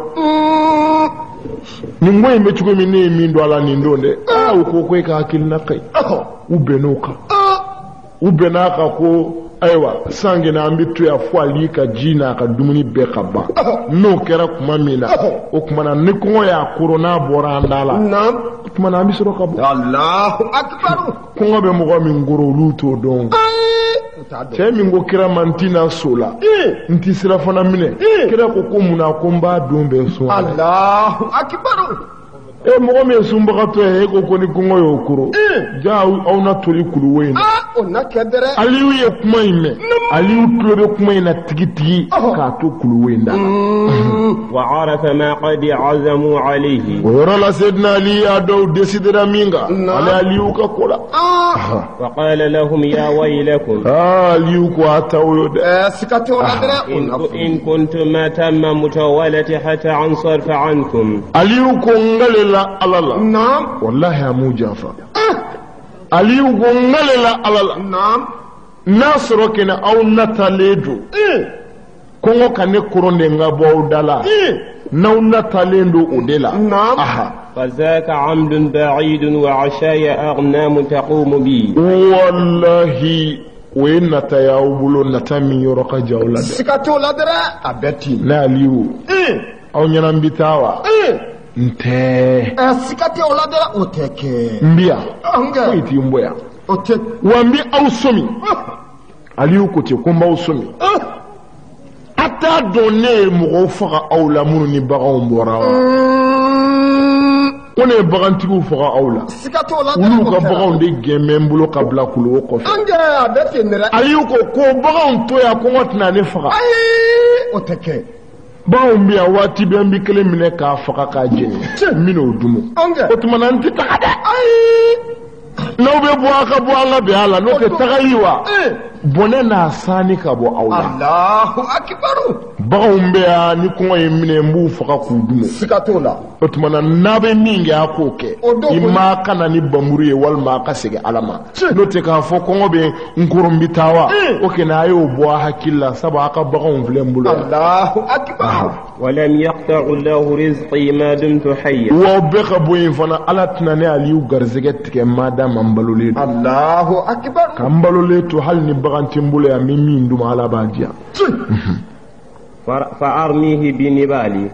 nin ko in bɛ cogo min ne ye min don a la nin don dɛ u ko e ka hakilina ka ɲi u bɛnn'o kan u bɛnn'a kan ko ayiwa sangina an bɛ to yan fo ali ka ji n'a ka dumuni bɛɛ ka ban n'o kɛra tuma min na o tuma na ni kɔngɔ y'a koro n'a bɔra an da la o tuma na an bɛ sɔrɔ ka bɔ kɔngɔ bɛ mɔgɔ min koro olu t'o dɔn cɛ min ko kira man tina so la n ti sira fana minɛ kira ko munna ko n b'a don bɛɛ sun mɔgɔ min ye sunbagatɔ ye e ko ni kɔngɔ y'o koro ja aw na tori kuluwo in na aliyu ye kuma in mɛn aliyu tulo bɛ kuma in na tigitigi k'a to kuluwo in da وعرف ما قد عزموا عليه o yɔrɔ la Seydina Ali y'a dɔw décidera min kan ale aliyu ka ko la وقال لهم يا ويلكم aliyu ko a t'aw ye dɛ إن كنتم ما تم متوالة حتى أنصرف عنكم aliyu ko ngale ala la wallahi amu jafa aliyu ko ngale la ala la n'a sɔrɔ kɛnɛ aw natalen don kɔngɔ ka ne koronde n ka bɔ aw da la n'aw natalen don o de la فذاك عمد بعيد وعشايا أغنام تقوم بي wallahi o ye nata y'aw bolo nata min yɔrɔ ka jan aw la dɛ siga t'o la dɛrɛ a bɛɛ ti ne aliyu aw ɲɛna n bi taa wa nte siga tɛ o la dɛ o tɛ kɛ mbia nge ko iti mboya o tɛ wa mbi aw somi aliyu ko te ko mbaw somi ata donne mɔgɔw faga aw la minnu ni baganw bɔra wa ko ne bagantigiw faga aw la siga tɛ o la olu ka baganw de gɛnbɛ n bolo ka bila kulo kɔfɛ nge a bɛ ten dɛ aliyu ko baganw to ya kɔngɔ tɛna ne faga ayi o tɛ kɛ baganw bɛ yan waati bɛ n bi kelen minɛ k'a faga k'a jeni n bɛn'o dumu o tuma na n tɛ taga dɛ n'aw bɛ bɔ a ka bɔ an ka bɛn a la n'o tɛ tagali wa bɔnɛ n'a sanni ka bɔ aw la Allahu akibaru baganw bɛ yan ni kɔngɔ ye minɛ n b'u faga k'u dumu siga t'o la o tuma na n'a bɛ min kɛ a k'o kɛ i ma kana ni bamuru ye walima a ka segin ala ma n'o tɛ k'a fɔ kɔngɔ bɛ n koron bi taa wa o kɛ n'a y'o bɔ a hakili la sabu a ka baganw filɛ n bolo Allahu akibaru ولم يقطع الله رزقي ما دمت حيا wa bɛɛ ka bɔ yen fana ala tɛna ne aliyu garisɛgɛ tigɛ maa da ma n balolen don Allahu akibaru ka n balolen to hali ni bagan tɛ n bolo yan n bɛ min dun ala b'a diya فأرميه بنبالي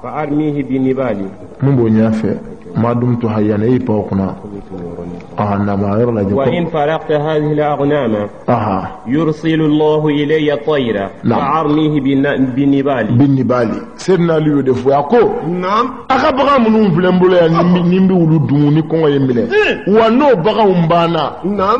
فأرميه بنبالي mun b'o ɲɛfɛ maa dum to hayana e pa o kunna nama yɔrɔ lajɛ وإن فرقت هذه الأغنام يرسل الله إلي طيرا فأرميه بنبالي بالنبالي سيدنا aliyu de fɔ a ko a ka bagan minnu filɛ n bolo yan ni n bɛ olu dun ni kɔngɔ ye minɛ wa n'o baganw banna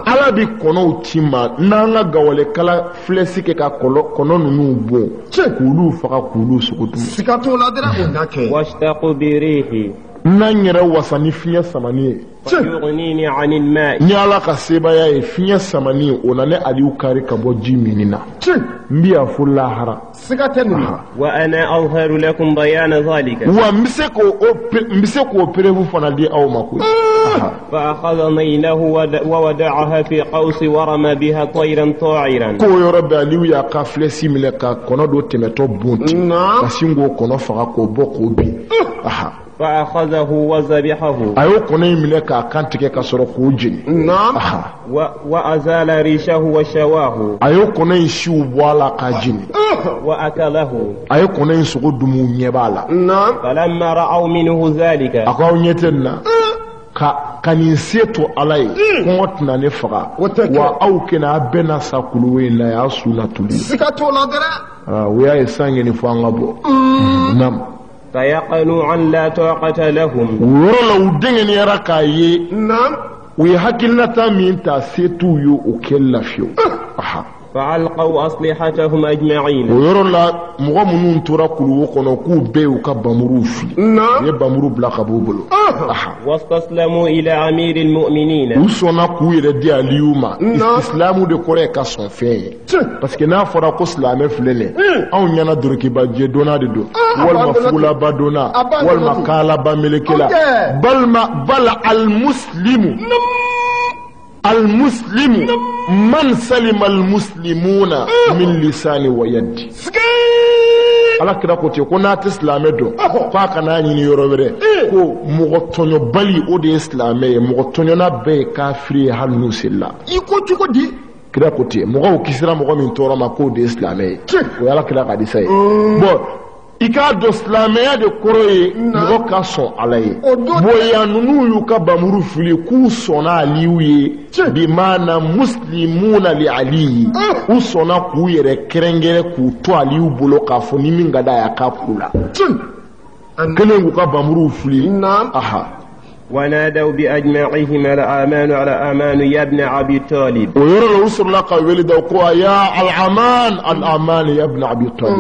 ala bi kɔnɔw ci ma n'an ka gawalekala filɛsi kɛ ka kɔnɔ ninnu bon k'olu faga k'olu sogo dun siga t'o la dɛ o na kɛ واشتق بريحي n'an yɛrɛ wasa ni fiɲɛ samani ye فيغنيني عن الماء ni ala ka sebaya ye fiɲɛ samani ye o na ne aliyu kari ka bɔ ji minni na n bi yan fo lahara siga tɛ nin na وأنا أظهر لكم بيان ذلك wa n bɛ se k'o perebu fana di aw ma koyi فأخذ نيله وودعها في قوس ورمى بها طيرا طاعرا ko yɔrɔ bɛ aliyu y'a ka filɛsi minɛ ka kɔnɔ dɔ tɛmɛtɔ bon ten ka sin k'o kɔnɔ faga k'o bɔ k'o bin فأخذه وذبحه a y'o kɔnɔ in minɛ k'a kan tigɛ ka sɔrɔ k'o jeni وأزال ريشه وشواه a y'o kɔnɔ in siw bɔ a la k'a jeni وأكله a ye kɔnɔ in sogo dumu ɲɛ b'a la فلما رأوا منه ذلك a ko aw ɲɛ tɛ nin na ka nin se to ala ye kɔngɔ tɛna ne faga wa aw kɛnɛ a bɛɛ na sa kuluwo in na y'a su la tuli siga t'o la dɛ o y'a ye san ye nin fɔ an ka bɔ nam فيقنوا أن لا طاقة لهم o yɔrɔ la u denkɛniyara k'a ye u ye hakilinata min ta se t'u ye o kɛ lafiyewu فألقوا أسلحتهم أجمعين o yɔrɔ la mɔgɔ minnu tora kuluwo kɔnɔ k'u bɛɛ y'u ka bamuruw fili u ye bamuru bila ka b'u bolo واستسلموا إلى أمير المؤمنين u sɔnna k'u yɛrɛ di aliyu ma isilamu de kɔrɔ ye ka sɔn fɛn ye parce que n'a fɔra ko silamɛ filɛ nin anw ɲɛna dorokibajɛ donna de don walima fugulaba donna walima kaalaba melekela bal almuslimu المسلم من سلم المسلمون من لسان ويد ala kira ko ten ko n'a tɛ silamɛ dɔn k'a kana ɲini yɔrɔ wɛrɛ ko mɔgɔ tɔɲɔbali o de ye silamɛ ye mɔgɔ tɔɲɔna bɛɛ ye kafiri ye hali n'u selila i ko cogo di kira ko ten mɔgɔw kisira mɔgɔ min tɔɔrɔ ma k'o de ye silamɛ ye o ye ala kira ka disa ye bɔn i k'a dɔn silamɛya de kɔrɔ ye mɔgɔ ka sɔn ala ye bonya ninnu y'u ka bamuru fili k'u sɔnna aliyu ye bi maana muslimuna li aliyi u sɔnna k'u yɛrɛ kɛrɛnkɛrɛn k'u to aliyu bolo k'a fɔ ni min ka d'a ye a k'a k'u la kelen k'u ka bamuru fili ونادوا بأجمعهم الأمان على أمان يا ابن أبي طالب ويرى الوصر لك ولد وقوى يا الأمان يا ابن أبي طالب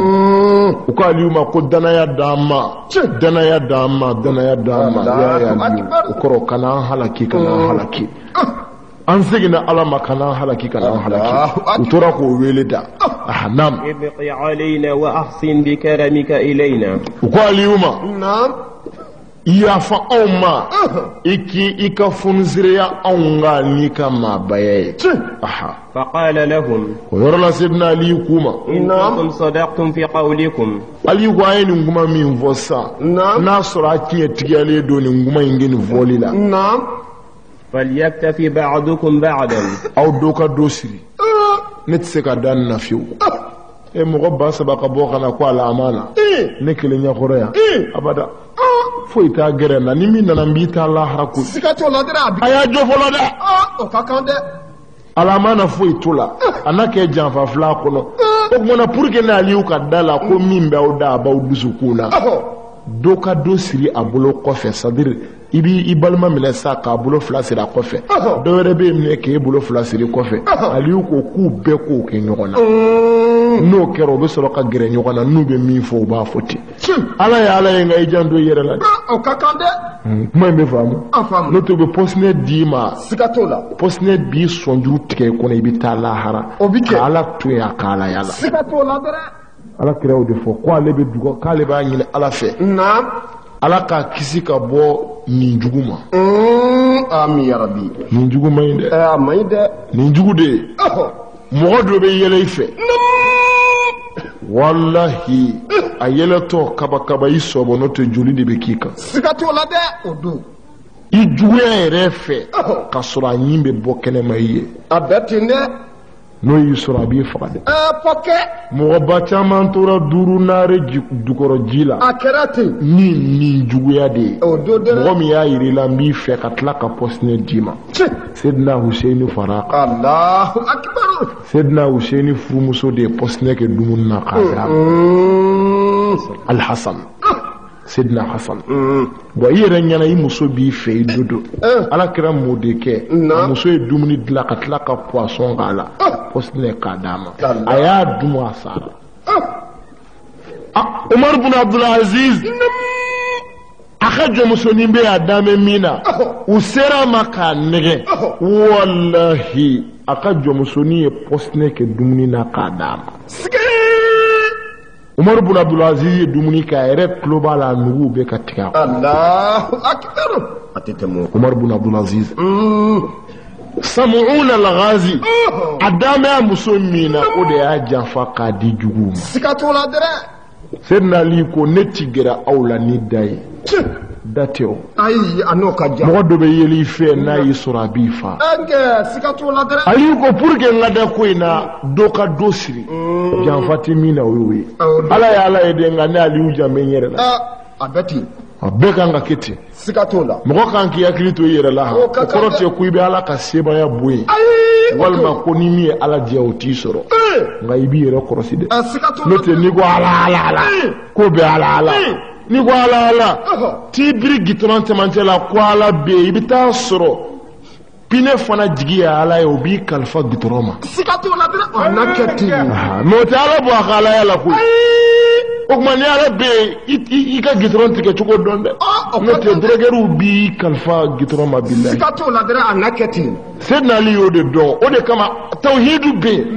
وقال اليوم قد دنا يا داما يا وقرأ كان هلكي أنسجنا على ما كان هلكي وتركوا ولدا نعم ابقي علينا وأحسن بكرمك إلينا وقال اليوم نعم yafa anw ma i ka funisireya anw ka n'i ka maabaya ye فقال لهم o yɔrɔ la sidina aliyu k'u ma إنكم صدقتم في قولكم aliyu ko a ye nin kuma min fɔ sisan n'a sɔrɔ a tiɲɛtigiyalen don nin kuma in kɛ nin fɔli la فليكتفي بعضكم بعضا aw dɔ ka dɔ siri ne tɛ se ka da nin na fiyewu mɔgɔ ba saba ka bɔ ka na ko ala amana ne kelen ɲɛkɔrɔ yan abada foyi t'a gɛrɛ na ni min nana n b'i ta lahara ko siga t'o la dɔrɔn a y'a jɔ fɔlɔ dɛ o ka kan dɛ ala mana foyi to la a n'a kɛ janfa fila kɔnɔ o kumana pour que n'ale y'u ka da la ko min b'aw da a b'aw dusukun na dɔ ka dɔ siri a bolo kɔfɛ c'est à dire i b'i balima minɛ sa k'a bolo fila siri a kɔfɛ dɔ wɛrɛ bɛ minɛ k'e bolo fila siri kɔfɛ ale y'u ko k'u bɛɛ k'o kɛ ɲɔgɔn na n'o kɛra o bɛ sɔrɔ ka gɛrɛ ɲɔgɔn na n'u bɛ min fɔ u b'a fɔ ten ala ye ala ye nka i janto i yɛrɛ la dɛ o ka kan dɛ kuma in bɛ faamu a faamu n'o tɛ u bɛ pɔsinɛ d'i ma siga t'o la pɔsinɛ b'i sɔnjuru tigɛ i kɔnɔ i bɛ taa lahara o bi kɛ ka ala to yen a k'a la yala siga t'o la dɔrɔn ala kira o de fɔ ko ale bɛ dugawu k'ale b'a ɲini ala fɛ naam ala k'a kisi ka bɔ nin jugu ma amin yarabi nin jugu man ɲi dɛ a man ɲi dɛ nin jugu de ye mɔgɔ dɔ bɛ yɛlɛ i fɛ walahi a yɛlɛtɔ kabakaba i sɔbɔ n'o tɛ joli de bɛ k'i kan siga t'o la dɛ o don i juguya yɛrɛ fɛ k'a sɔrɔ a ɲin bɛ bɔ kɛnɛma i ye a bɛɛ ten dɛ n'o y'i sɔrɔ a b'i faga dɛ fɔ kɛ mɔgɔba caman tora duuru naare jukɔrɔ ji la a kɛra ten ni nin juguya de ye o don dɛ mɔgɔ min y'a yir'i la n b'i fɛ ka tila ka pɔsinɛ d'i ma Sedina Hussein fara Allahu akbar Sedina Hussein furumuso de ye pɔsinɛ kɛ dumuni na k'a d'a ma Al-Hassan Sedina Hassan bon i yɛrɛ ɲɛna i muso b'i fɛ i dodo ala kɛra mɔdekɛ a muso ye dumuni dilan ka tila ka poisson k'a la pɔsinɛ k'a d'a ma a y'a dun a sara Umar bin Abdul Aziz a ka jɔnmusonin bɛ a damɛ min na u sera a ma k'a nɛgɛ wallahi a ka jɔnmusonin ye pɔsinɛ kɛ dumuni na k'a d'a ma Umar bin Abdul Aziz ye dumuni kɛ a yɛrɛ tulo b'a la a nuguw bɛ ka tigɛ a kɔnɔ Allahu akbar a tɛ tɛmɛ Umar bin Abdul Aziz Samu'un al-Ghazi a damɛ a muso min na o de y'a janfa k'a di juguw ma siga t'o la dɛrɛ Seydina Ali ko ne ti gɛrɛ aw la ni da ye da tɛ o ayi a n'o ka jan mɔgɔ dɔ bɛ yɛlɛ i fɛ n'a y'i sɔrɔ a b'i fa siga t'o la dɛrɛ Ali ko pour que n ka da ko in na dɔ ka dɔ siri janfa tɛ min na o y'o ye ala ye ala ye de nka ne Aliyu jan bɛ n yɛrɛ la a bɛ ten a bɛɛ kan ka kɛ ten siga t'o la mɔgɔ kan k'i hakili to i yɛrɛ la o kɔrɔ tɛ ko i bɛ ala ka sebaya bon ye walima ko ni min ye ala jɛ o t'i sɔrɔ nka i b'i yɛrɛ kɔrɔsi dɛ n'o tɛ n'i ko ala ko bɛ ala n'i ko ala t'i biri gitɔrɔn cɛmancɛ la ko ala bɛ yen i bɛ taa sɔrɔ pinɛ fana jigi ye ala ye o b'i kalifa gitɔrɔn ma siga t'o la dɛ a n'a kɛ ten mais o tɛ ala bɔ a ka alaya la koyi o tuma ni ala bɛ yen i ka gitɔrɔn tigɛ cogo dɔn dɛ n'o tɛ drogueurs b'i kalifa gitɔrɔn ma bilahi siga t'o la dɛ a n'a kɛ ten Seydina Ali y'o de dɔn o de kama tawhidu bɛ yen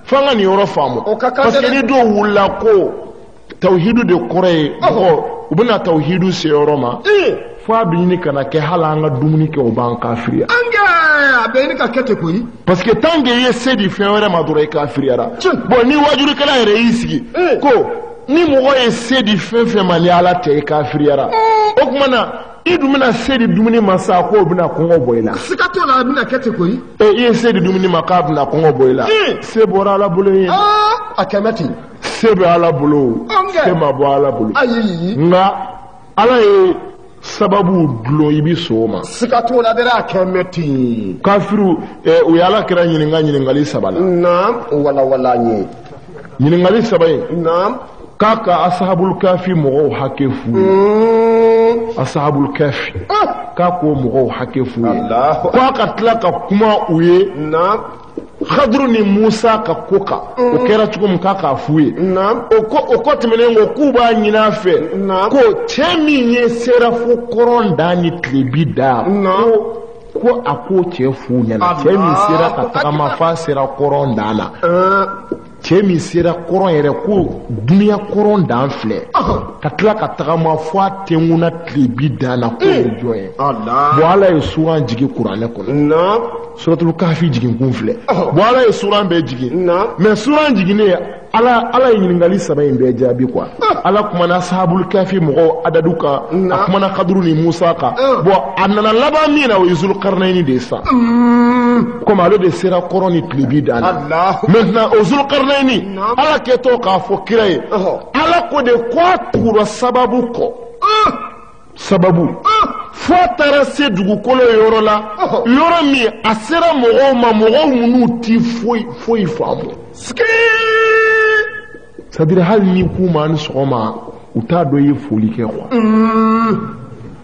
f'an ka nin yɔrɔ faamu parce que ni dɔw wulila ko tawhidu de kɔrɔ ye mɔgɔ u bɛna tawhidu se yɔrɔ ma fo a bɛ ɲini ka na kɛ hali an ka dumuni kɛ o b'an kafiriya a bɛ ɲini ka kɛ ten koyi parce que tant que i ye se di fɛn wɛrɛ ma dɔrɔn i kafiriyara bon ni wajurukɛla yɛrɛ y'i sigi ko ni mɔgɔ ye se di fɛn fɛn ma ni ala tɛ i kafiriyara o tuma na i dun bɛna se di dumuni ma sa k'o bɛna kɔngɔ bɔ i la siga t'o la a bɛna kɛ ten koyi i ye se di dumuni ma k'a bɛna kɔngɔ bɔ i la se bɔra ala bolo ye a kɛmɛ ten se bɛ ala bolo se ma bɔ ala bolo ayi nka ala ye sababu dulon i bɛ sɔn o ma siga t'o la dɛ a kɛmɛ ten kafiru u ye ala kɛra ɲininkali saba la naam wala n ye ɲininkali saba in naam k'a ka asahabul kafi mɔgɔw hakɛ f'u ye asahabul kafi k'a k'o mɔgɔw hakɛ f'u ye k'a ka tila ka kuma u ye Khadru ni Musa ka ko kan o kɛra cogo min k'a f'u ye o ko tɛmɛnen ko k'u b'a ɲini a fɛ ko cɛ min ye sera fo kɔrɔn da ni tilebi da ko a k'o cɛ f'u ɲɛna cɛ min sera ka tagama f'a sera kɔrɔn da la cɛ min sera kɔrɔn yɛrɛ ko duniya kɔrɔn dan filɛ ka tila ka tagama fɔ a tɛnkuna tilebi dan na k'o ye jɔn ye bon ala ye suran jigi kuranɛ kɔnɔ suratul kafi jiginkun filɛ bon ala ye suran bɛɛ jigin mais suran jiginnen ala ye ɲininkali saba in bɛɛ jaabi quoi ala kumana sahabul kafi mɔgɔw adadu kan a kumana Khadru ni Musa kan bon a nana laban min na o ye Zulkarnaini de ye sa comme ale de sera kɔrɔn ni tilebi dan na maintenant o Zulkarnaini ala kɛtɔ k'a fɔ kira ye ala ko de ko a tugura sababu kɔ sababu fo taara se dugukolo yɔrɔ la yɔrɔ min a sera mɔgɔw ma mɔgɔw minnu ti foyi faamu c'est-à-dire hali ni k'u ma ni sɔgɔma u t'a dɔn i ye foli kɛ quoi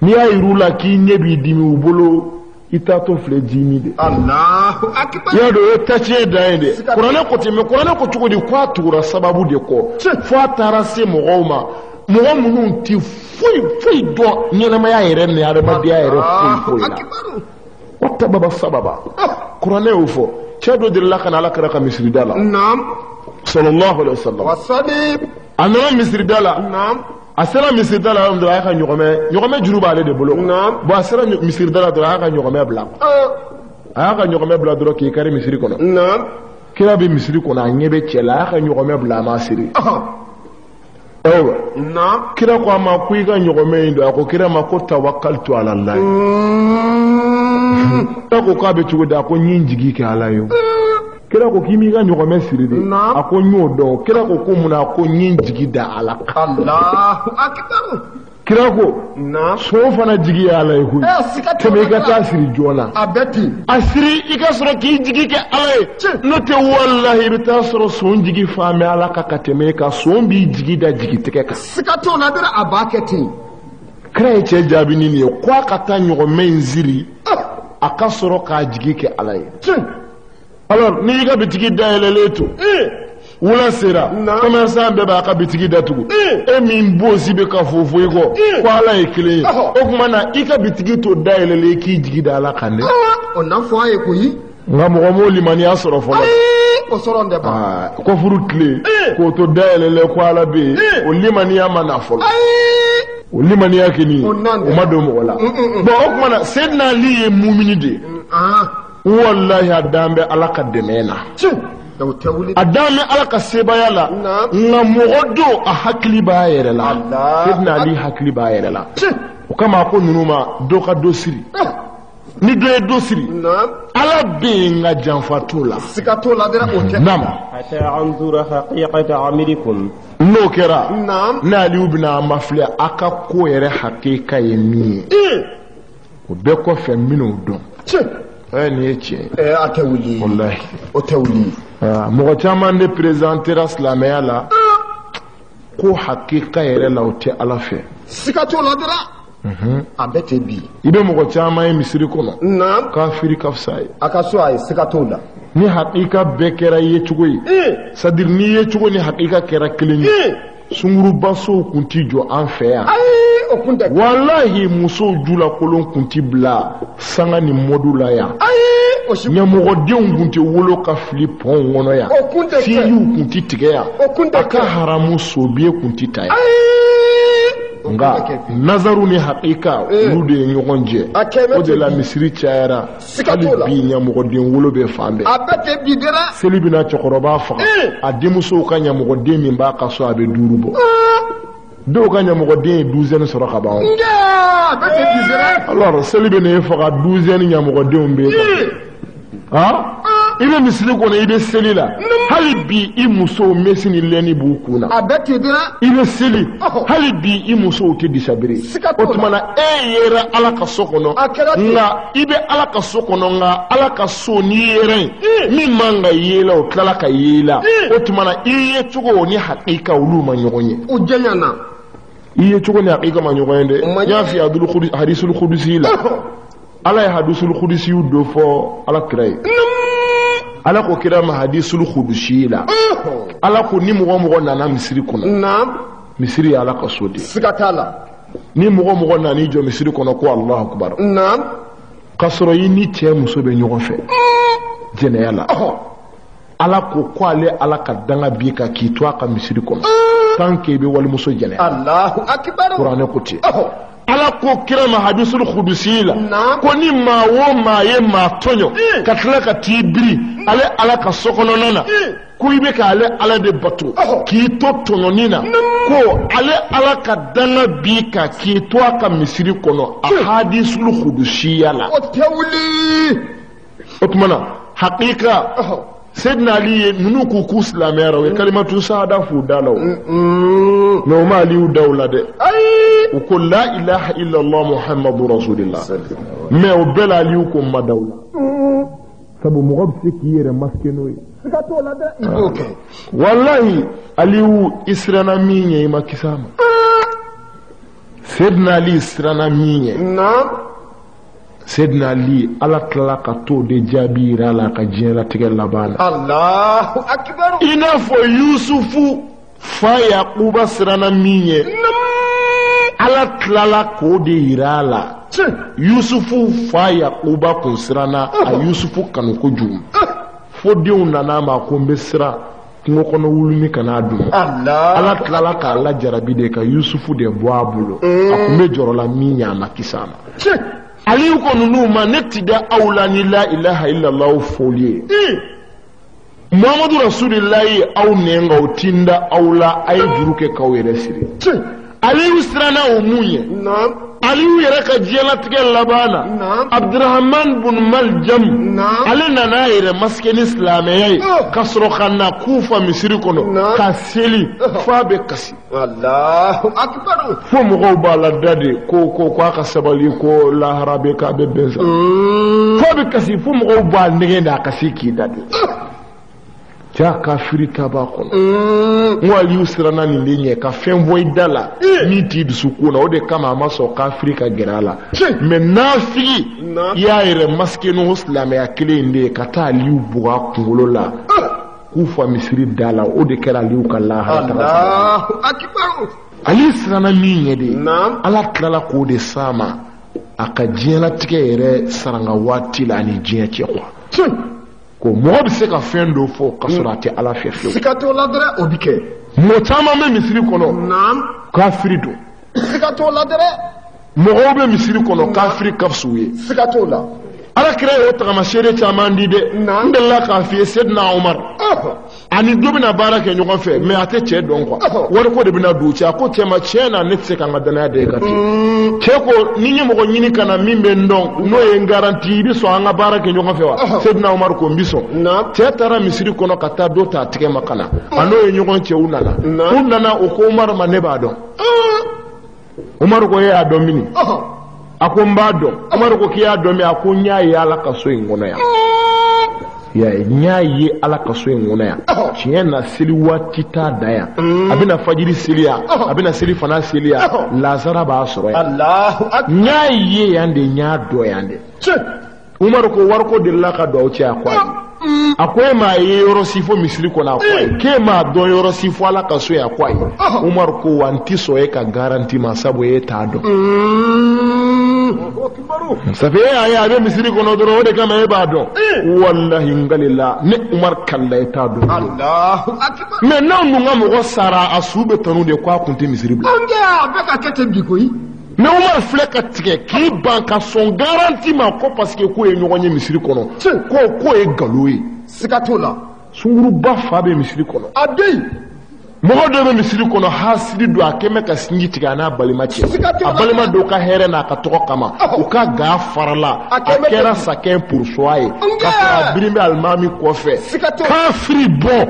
n'i y'a yir'u la k'i ɲɛ b'i dimi u bolo i t'a to filɛ jimi de Allahu akbar i y'a dɔn o ye tatiɲɛ dan ye dɛ kuranɛ ko ten mais kuranɛ ko cogo di k'a tugura sababu de kɔ fo a taara se mɔgɔw ma mɔgɔ minnu ti foyi dɔn ɲɛnamaya yɛrɛ ni adamadenya yɛrɛ foyi la o tababa sababa kuranɛ y'o fɔ cɛ dɔ delila ka na ala kɛra ka misirida la sallallahu alaihi wasallam a nana misirida la a sera misirida la dɔrɔn a y'a ka ɲɔgɔmɛ juru b'ale de bolo bon a sera misirida la dɔrɔn a y'a ka ɲɔgɔmɛ bila a y'a ka ɲɔgɔmɛ bila dɔrɔn k'i kari misiri kɔnɔ kira bɛ misiri kɔnɔ a ɲɛ bɛ cɛ la a y'a ka ɲɔgɔmɛ bila a ma siri kira ko a ma ko i ka ɲɔgɔmɛ in don a ko kira ma ko tawakkaltu ala Allah kira ko k'a bɛ cogo di a ko n ye n jigi kɛ ala ye kira ko k'i m'i ka ɲɔgɔmɛ siri de a ko n y'o dɔn kira ko mun a ko n ye n jigi da ala kan Allahu akbar kira ko so fana jigi ye ala ye koyi tɛmɛ i ka taa siri joona a siri i ka sɔrɔ k'i jigi kɛ ala ye n'o tɛ walahi i bɛ taa sɔrɔ son jigi fan bɛ ala kan ka tɛmɛ e kan son b'i jigi da jigitigɛ kan siga t'o la dɔrɔn a b'a kɛ ten kira ye cɛ jaabi ni nin ye ko a ka taa ɲɔgɔmɛ in siri a ka sɔrɔ k'a jigi kɛ ala ye alors n'i y'i ka bitigi dayɛlɛlen to wula sera commerçant bɛɛ b'a ka bitigi datugu e min boosi bɛ ka fofo i kɔ ko ala ye kelen ye o tuma na i ka bitigi to dayɛlɛlen k'i jigi da ala kan dɛ o na fɔ a ye koyi nka mɔgɔ m'o limaniya sɔrɔ fɔlɔ o sɔrɔ tɛ ban kɔfuru tile k'o to dayɛlɛlen ko ala bɛ yen o limaniya ma na fɔlɔ o limaniya kɛni o ma don mɔgɔ la bon o tuma na Seydina Ali ye mumini de wallahi a dan bɛ ala ka dɛmɛ na a dan bɛ ala ka sebaya la nka mɔgɔ do a hakili b'a yɛrɛ la Seydina Ali hakili b'a yɛrɛ la o kama a ko ninnu ma dɔ ka dɔ siri ni dɔ ye dɔ siri ala bɛ yen nka janfa t'o la siga t'o la dɛrɛ o tɛ hatta anzura haqiqata amrikum n'o kɛra n'Aliyu bɛna an mafilɛ a ka ko yɛrɛ hakika ye min ye o bɛɛ kɔfɛ n bɛn'o dɔn nin ye tiɲɛ ye a tɛ wuli wallahi o tɛ wuli mɔgɔ caman de présentera silamɛya la ko hakika yɛrɛ la o tɛ ala fɛ siga t'o la dɔrɔn a bɛɛ tɛ bi i bɛ mɔgɔ caman ye misiri kɔnɔ kafiri ka fisa ye a ka so a ye siga t'o la ni hakika bɛɛ kɛra ye cogo ye c'est-à-dire ni ye cogo ni hakika kɛra kelen ye sungurubasow kun ti jɔ an fɛ yan walahi musow julakolon kun ti bila sanga ni mɔdu la yan ɲɛmɔgɔdenw kun ti wolo ka fili pɔn kɔnɔ yan fiyew kun ti tigɛ yan a ka haramu sobiye kun ti ta yan nka nazaru ni hakika olu de ye ɲɔgɔn jɛ o de la misiri cayara hali bi ɲɛmɔgɔden wolo bɛ fan bɛɛ seli bɛna cɛkɔrɔba faga a denmusow ka ɲɛmɔgɔden min b'a ka so a bɛ 5 bɔ dɔw ka ɲɛmɔgɔden ye 12 sɔrɔ ka ban alors seli bɛna e faga 12 ɲɛmɔgɔdenw bɛ i bɛ misiri kɔnɔ i bɛ seli la hali bi i musow mesi ni lɛni b'u kun na i bɛ seli hali bi i musow tɛ disabiri o tuma na e yɛrɛ ala ka so kɔnɔ nka i bɛ ala ka so kɔnɔ nka ala ka so n'i yɛrɛ ye min man ka ye la o tilala ka ye la o tuma na i ye cogo ni hakika olu ma ɲɔgɔn ye o jɛɲana i ye cogo ni hakika ma ɲɔgɔn ye dɛ n y'a fi hadisul qudusi la ala ye hadisul qudusi dɔ fɔ ala kira ye ala ko kira ma hadisul qudusi la ala ko ni mɔgɔ nana misiri kɔnɔ misiri ye ala ka so de siga t'a la ni mɔgɔ nana jɔ misiri kɔnɔ ko Allahu akbar ka sɔrɔ i ni cɛ muso bɛ ɲɔgɔn fɛ jɛnɛya la ala ko ale ala ka danga bi ka k'i to a ka misiri kɔnɔ tant que i bɛ walimuso jɛnɛya Allahu akbar kuranɛ ko ten ala ko kira ma hadisul qudusi la ko ni maa o maa ye maa tɔɲɔ ka tila ka t'i biri ale ala ka so kɔnɔna na ko i bɛ ka ale ala de bato k'i to tɔɲɔni na ko ale ala ka danga bi ka k'i to a ka misiri kɔnɔ a hadisul qudusiya la o tɛ wuli o tuma na hakika Sayyidina Ali nunu ku ku silamɛra o kalimatu sahada fu dalaw mais o ma aliyu dawla de o ko la ilaha illa allah muhammadur rasulillah mais o bɛɛ la aliyu ko ma dawla sabu mɔgɔ bɛ se k'i yɛrɛ masqué n'o ye wallahi aliyu israna min ye i ma kisa ma Sayyidina Ali israna min ye Sayyidina Ali ala tilala ka to de jaabi yira la ka diɲɛlatigɛ laban na Allahu akbar i n'a fɔ Yusufu fa Yakuba siranna min ye ala tilala k'o de yira la Yusufu fa Yakuba kun siranna a Yusufu kanu kojugu fo denw nana ma ko n bɛ siran kungo kɔnɔ wuluni kana dun ala tilala k'a la jarabi de ka Yusufu de bɔ a bolo a kun bɛ jɔrɔ la min ye a ma kisi a ma aliyu ko ninnu ma ne ti da aw la ni la ilaha illallah foli ye muhammadu rasulillahi aw nɛn o tinda aw la a ye juru kɛ k'aw yɛrɛ siri aliyu siranna o mun ye aliyu yɛrɛ ka diɲɛlatigɛ laban na abdurrahman bun maljam ale nana a yɛrɛ masqué ni silamɛya ye ka sɔrɔ ka na kufa misiri kɔnɔ ka seli f'a bɛ kasi Allahu akbar fo mɔgɔw b'a la da de ko a ka sabali ko lahara bɛ k'a bɛ bɛn sa fo bɛ kasi fo mɔgɔw b'a nɛgɛn de a kasi k'i da de ja kafiri ta b'a kɔnɔ n ko aliyu siranna nin de ɲɛ ka fɛn fɔ i da la min t'i dusukun na o de kama a ma sɔn kafiri ka gɛrɛ a la mais nafigi i y'a yɛrɛ masqué n'o silamɛya kelen in de ye ka taa aliyu bugɔ a kunkolo la k'u fa misiri da la o de kɛra aliyu ka lahara taga ali siranna min ye de ala tilala k'o de s'a ma a ka diɲɛlatigɛ yɛrɛ saranga waati la ani diɲɛ cɛ quoi ko mɔgɔ bɛ se ka fɛn dɔ fɔ ka sɔrɔ a tɛ ala fɛ fiyewu siga t'o la dɛrɛ o bi kɛ mɔgɔ caman bɛ misiri kɔnɔ kafiri don siga t'o la dɛrɛ mɔgɔw bɛ misiri kɔnɔ kafiri ka fisa u ye siga t'o la alakira y'o tagamaseere caman di dɛ n delila k'a f'i ye Seydina Umar ani dɔ bɛna baara kɛ ɲɔgɔn fɛ mais a tɛ cɛ dɔn quoi wariko de bɛna don cɛ a ko cɛ ma tiɲɛ na ne tɛ se ka n ka danaya da e kan ten cɛ ko ni n ye mɔgɔ ɲini ka na min bɛ n dɔn n'o ye n garanti i bɛ sɔn an ka baara kɛ ɲɔgɔn fɛ wa Seydina Umar ko n bɛ sɔn cɛ taara misiri kɔnɔ ka taa dɔ ta a tigɛ ma ka na a n'o ye ɲɔgɔn cɛ u nana o ko Umar ma ne b'a dɔn Umar ko e y'a dɔn mini a ko n b'a dɔn Umar ko k'i y'a dɔn min a ko n y'a ye ala ka so in kɔnɔ yan n y'a ye ala ka so in kɔnɔ yan tiɲɛ na seli waati t'a da yan a bɛna fajiri seli yan a bɛna seli fana seli yan lazara b'a sɔrɔ yan n y'a ye yan de n y'a dɔn yan de Umar ko wariko delila ka don aw cɛ a ko ayi a ko e m'a ye yɔrɔ si fo misiri kɔnɔ a ko ayi k'e m'a dɔn yɔrɔ si fo ala ka so ye a ko ayi Umar ko wa n tɛ sɔn e ka garanti ma sabu e t'a dɔn safi e y'a ye a bɛ misiri kɔnɔ dɔrɔn o de kama e b'a dɔn walahi n galila ne Umar kalla e t'a dɔn mais n'aw dun ka mɔgɔ sara a su bɛ tanu de ko a kun tɛ misiri bila a bɛ ka kɛ ten bi koyi mais Umar filɛ ka tigɛ k'i ban ka sɔn garanti ma ko parce que k'o ye ɲɔgɔn ye misiri kɔnɔ k'o ye nkalon ye siga t'o la sunguruba fa bɛ misiri kɔnɔ a bɛ yen mɔgɔ dɔ bɛ misiri kɔnɔ hasidi don a kɛmɛ ka sinji tigɛ a n'a balima cɛ a balima dɔw ka hɛrɛ n'a ka tɔgɔ kama u ka ga farala a kɛra sakɛ poursoit ye ka sɔrɔ a biri bɛ alimami kɔfɛ kafiri bɔ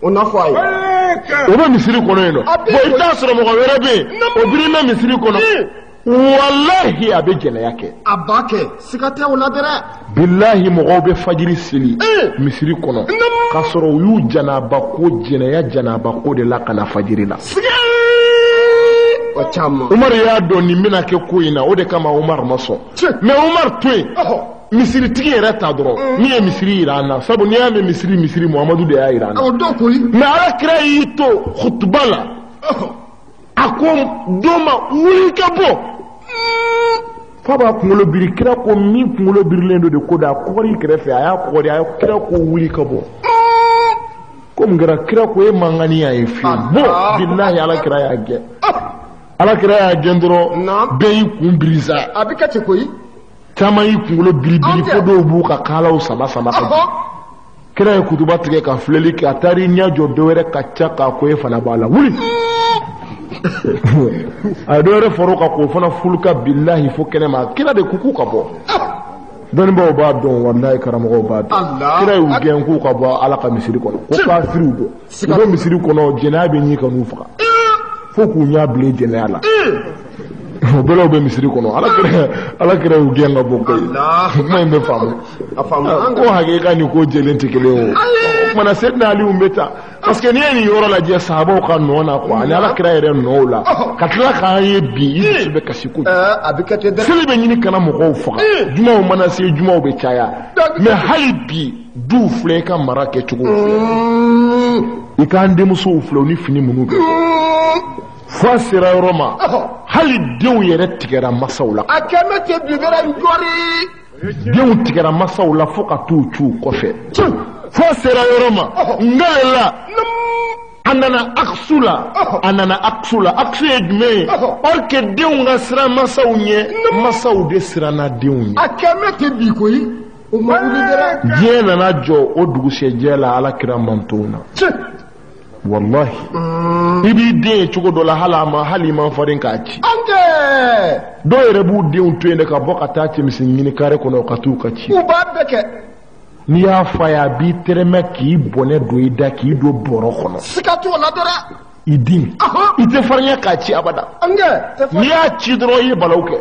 o n'a fɔ a ye o bɛ misiri kɔnɔ yen nɔ bon i t'a sɔrɔ mɔgɔ wɛrɛ bɛ yen o biri bɛ misiri kɔnɔ walahi a bɛ jɛnɛya kɛ a b'a kɛ siga tɛ o la dɛrɛ bilahi mɔgɔw bɛ fajiri seli misiri kɔnɔ k'a sɔrɔ u y'u janaba ko jɛnɛya janaba ko de la ka na fajiri la o caman Umar y'a dɔn nin bɛna kɛ ko in na o de kama Umar ma sɔn mais Umar to yen misiritigi yɛrɛ ta dɔrɔn min ye misiri yira an na sabu n'i y'a mɛn misiri Muhamadu de y'a yira an na mais alakira y'i to hutuba la a ko dɔ ma wuli ka bɔ fa b'a kunkolo biri kira ko min kunkolo birilen don de ko da a kɔgɔri kɛrɛfɛ a y'a kɔgɔri a ye kira ko wuli ka bɔ ko mun kɛra kira ko e man kan ni y'a ye fiyewu bɔ bilahi alakira y'a gɛn alakira y'a gɛn dɔrɔn bɛɛ y'i kun biri sa a bɛ kɛ ten koyi caman y'i kunkolo biribiri fo dɔw b'u ka kaalaw sama ka jigin kira ye kutuba tigɛ ka filɛli kɛ a taara i ɲɛ jɔ dɔwɛrɛ ka ca k'a ko e fana b'a la wuli a ye dɔwɛrɛ far'o kan k'o fana fulu ka bilahi fo kɛnɛma kira de ko k'u ka bɔ dɔnnibaw b'a dɔn wallahi karamɔgɔw b'a dɔn kira y'u gɛn k'u ka bɔ ala ka misiri kɔnɔ ko kafiriw don u bɛ misiri kɔnɔ jɛnɛya bɛ ɲi ka n'u faga fo k'u ɲɛ bilen jɛnɛya la o bɛɛ bɛ misiri kɔnɔ ala kira y'u gɛn ka bɔ koyi kuma in bɛ faamu ko hakeka ni ko jɛlen tɛ kelen o kumana Seydina Ali bɛ taa parce que n'i ye nin yɔrɔ lajɛ sahabaw ka nɔ na quoi ani ala kira yɛrɛ nɔw la ka tila k'an ye bi i dusu bɛ kasi kojugu seli bɛ ɲini kana mɔgɔw faga jumaw mana se jumaw bɛ caya mais hali bi du filɛ i ka mara kɛcogo filɛ i k'an denmusow filɛ u ni fini minnu bɛ fo a sera yɔrɔ ma hali denw yɛrɛ tigɛra masaw la denw tigɛra masaw la fo ka t'u cu kɔfɛ fo a sera yɔrɔ ma ngalela a nana aksu la aksu ye jumɛn ye or que denw ka siran masaw ɲɛ masaw de siranna denw ɲɛ diɲɛ nana jɔ o dugusɛjɛ la ala kira mantow na wallahi i b'i den ye cogo dɔ la hali man farin k'a ci dɔw yɛrɛ b'u denw to yen de ka bɔ ka taa cɛmisi ɲini kare kɔnɔ ka t'u ka ci n'i y'a fa ye a b'i tɛrɛmɛ k'i bɔnɛ don i da k'i don bɔrɔ kɔnɔ i den i tɛ farinya k'a ci abada n'i y'a ci dɔrɔn i ye balaw kɛ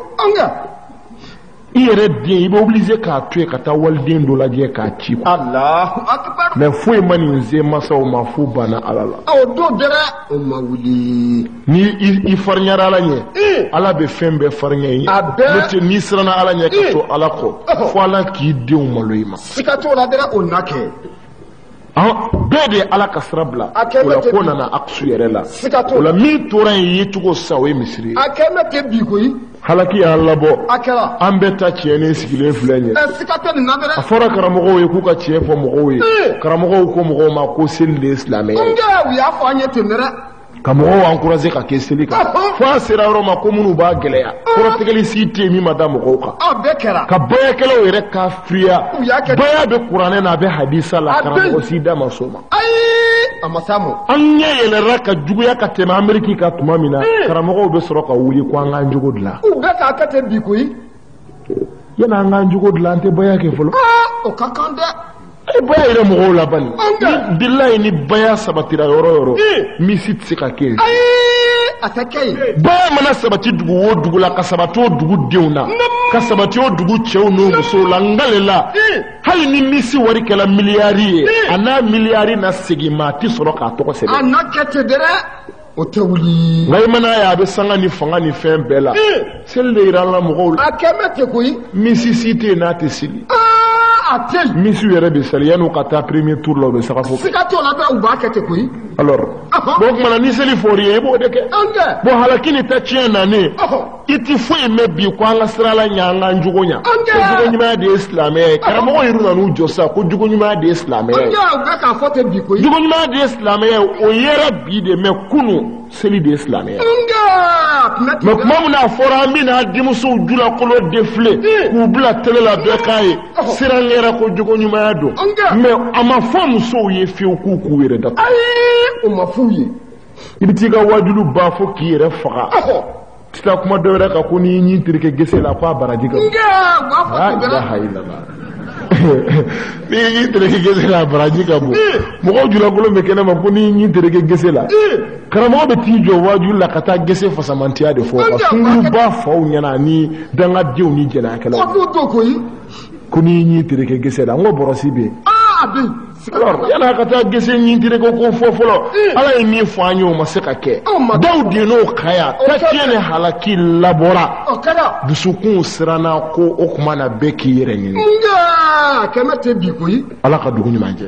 i yɛrɛ den i bɛ obligé k'a to yen ka taa waliden dɔ lajɛ k'a ci Allahu Akbar mais foyi ma nin se masaw ma fo banna ala la o don dɛrɛ o ma wuli ni i farinyara ala ɲɛ ala bɛ fɛn bɛɛ farinya i ɲɛ n'i siranna ala ɲɛ ka to ala kɔ fo ala k'i denw malo i ma siga t'o la dɛrɛ o na kɛ bɛɛ de ye ala ka sira bila o la ko nana aksu yɛrɛ la o la min tora yen ye cogo sa o ye misiri ye a kɛmɛ tɛ bi koyi halaki y'a labɔ an bɛɛ ta tiɲɛnen sigilen filɛ ɲɛ a fɔra karamɔgɔw ye k'u ka tiɲɛ fɔ mɔgɔw ye karamɔgɔw ko mɔgɔw ma ko seli de ye silamɛya ye ka mɔgɔw encourager ka kɛ seli kan fo a sera yɔrɔ ma ko minnu b'a gɛlɛya kɔrɔtigɛli si tɛ yen min ma da mɔgɔw kan ka bayakɛlaw yɛrɛ ka firiya baya bɛ kuranɛ na a bɛ hadisa la karamɔgɔ si da ma so ma an ɲɛ yɛlɛra ka juguya ka tɛmɛ Ameriki kan tuma min na karamɔgɔw bɛ sɔrɔ ka wuli ko an k'an jogo dilan yanni an k'an jogo dilan an tɛ baya kɛ fɔlɔ o ka kan dɛ baya yɛrɛ mɔgɔw la bani bilayi ni baya sabatira yɔrɔ yɔrɔ misi tɛ se ka kɛ baya mana sabati dugu o dugu la ka sabati o dugu denw na ka sabati o dugu cɛw n'o musow la ngalela hali ni misi wari kɛla miliyari ye a n'a miliyari na segin maa ti sɔrɔ k'a tɔgɔ sɛbɛn a na kɛ ten dɛrɛ o tɛ wuli nka i mana ye a bɛ sanga ni fanga ni fɛn bɛɛ la seli de yira an la mɔgɔw la a kɛmɛ tɛ koyi misi si tɛ yen n'a tɛ seli misiw yɛrɛ bɛ seli yan'u ka taa premier tour la u bɛ saga fɔ siga t'o la bɛ u b'a kɛ ten koyi alors bon o kumana ni seli fɔr'i ye i b'o de kɛ bon halaki ni tɛ tiɲɛ nanen i ti foyi mɛn bi ko an ka sira la ɲɛ an k'an jogo ɲɛ ko jogo ɲumanya de ye silamɛya ye karamɔgɔ yɛrɛ nan'u jɔ sisan ko jogo ɲumanya de ye silamɛya ye jogo ɲumanya de ye silamɛya ye o yɛrɛ bi de mais kunu seli de ye silamɛya mais tuma min na a fɔra an bɛna denmusow julakolo défilé k'u bila télé la bɛɛ k'a ye siran yɛrɛ ko jogo ɲumanya don mais a ma fɔ musow ye fiyewu k'u yɛrɛ datugu o ma f'u ye i bɛ t'i ka wajulu ban fo k'i yɛrɛ faga ti taa kuma dɔ wɛrɛ kan ko n'i y'i terikɛ gese la ko a baraji ka n'i y'i terikɛ gese la a baraji ka bon mɔgɔw julakolo bɛ kɛnɛ ma ko n'i y'i terikɛ gese la karamɔgɔ bɛ t'i jɔ wajulu la ka taa gese fasamantiya de fɔ ka sunguruba faw ɲɛna ni dangadenw ni jɛnɛyakɛlaw ko n'i y'i terikɛ gese la n ko bɔrɔsi bɛ yen alors yana ka taa gese ɲi terikɛ ko fɔ fɔlɔ ala ye min fɔ an ye o ma se ka kɛ dɔw de n'o kaya ta tiɲɛ ni halaki labɔra dusukun siranna ko o kuma na bɛɛ k'i yɛrɛ ɲini kɛmɛ tɛ bi koyi ala ka dugu ɲuman jɛ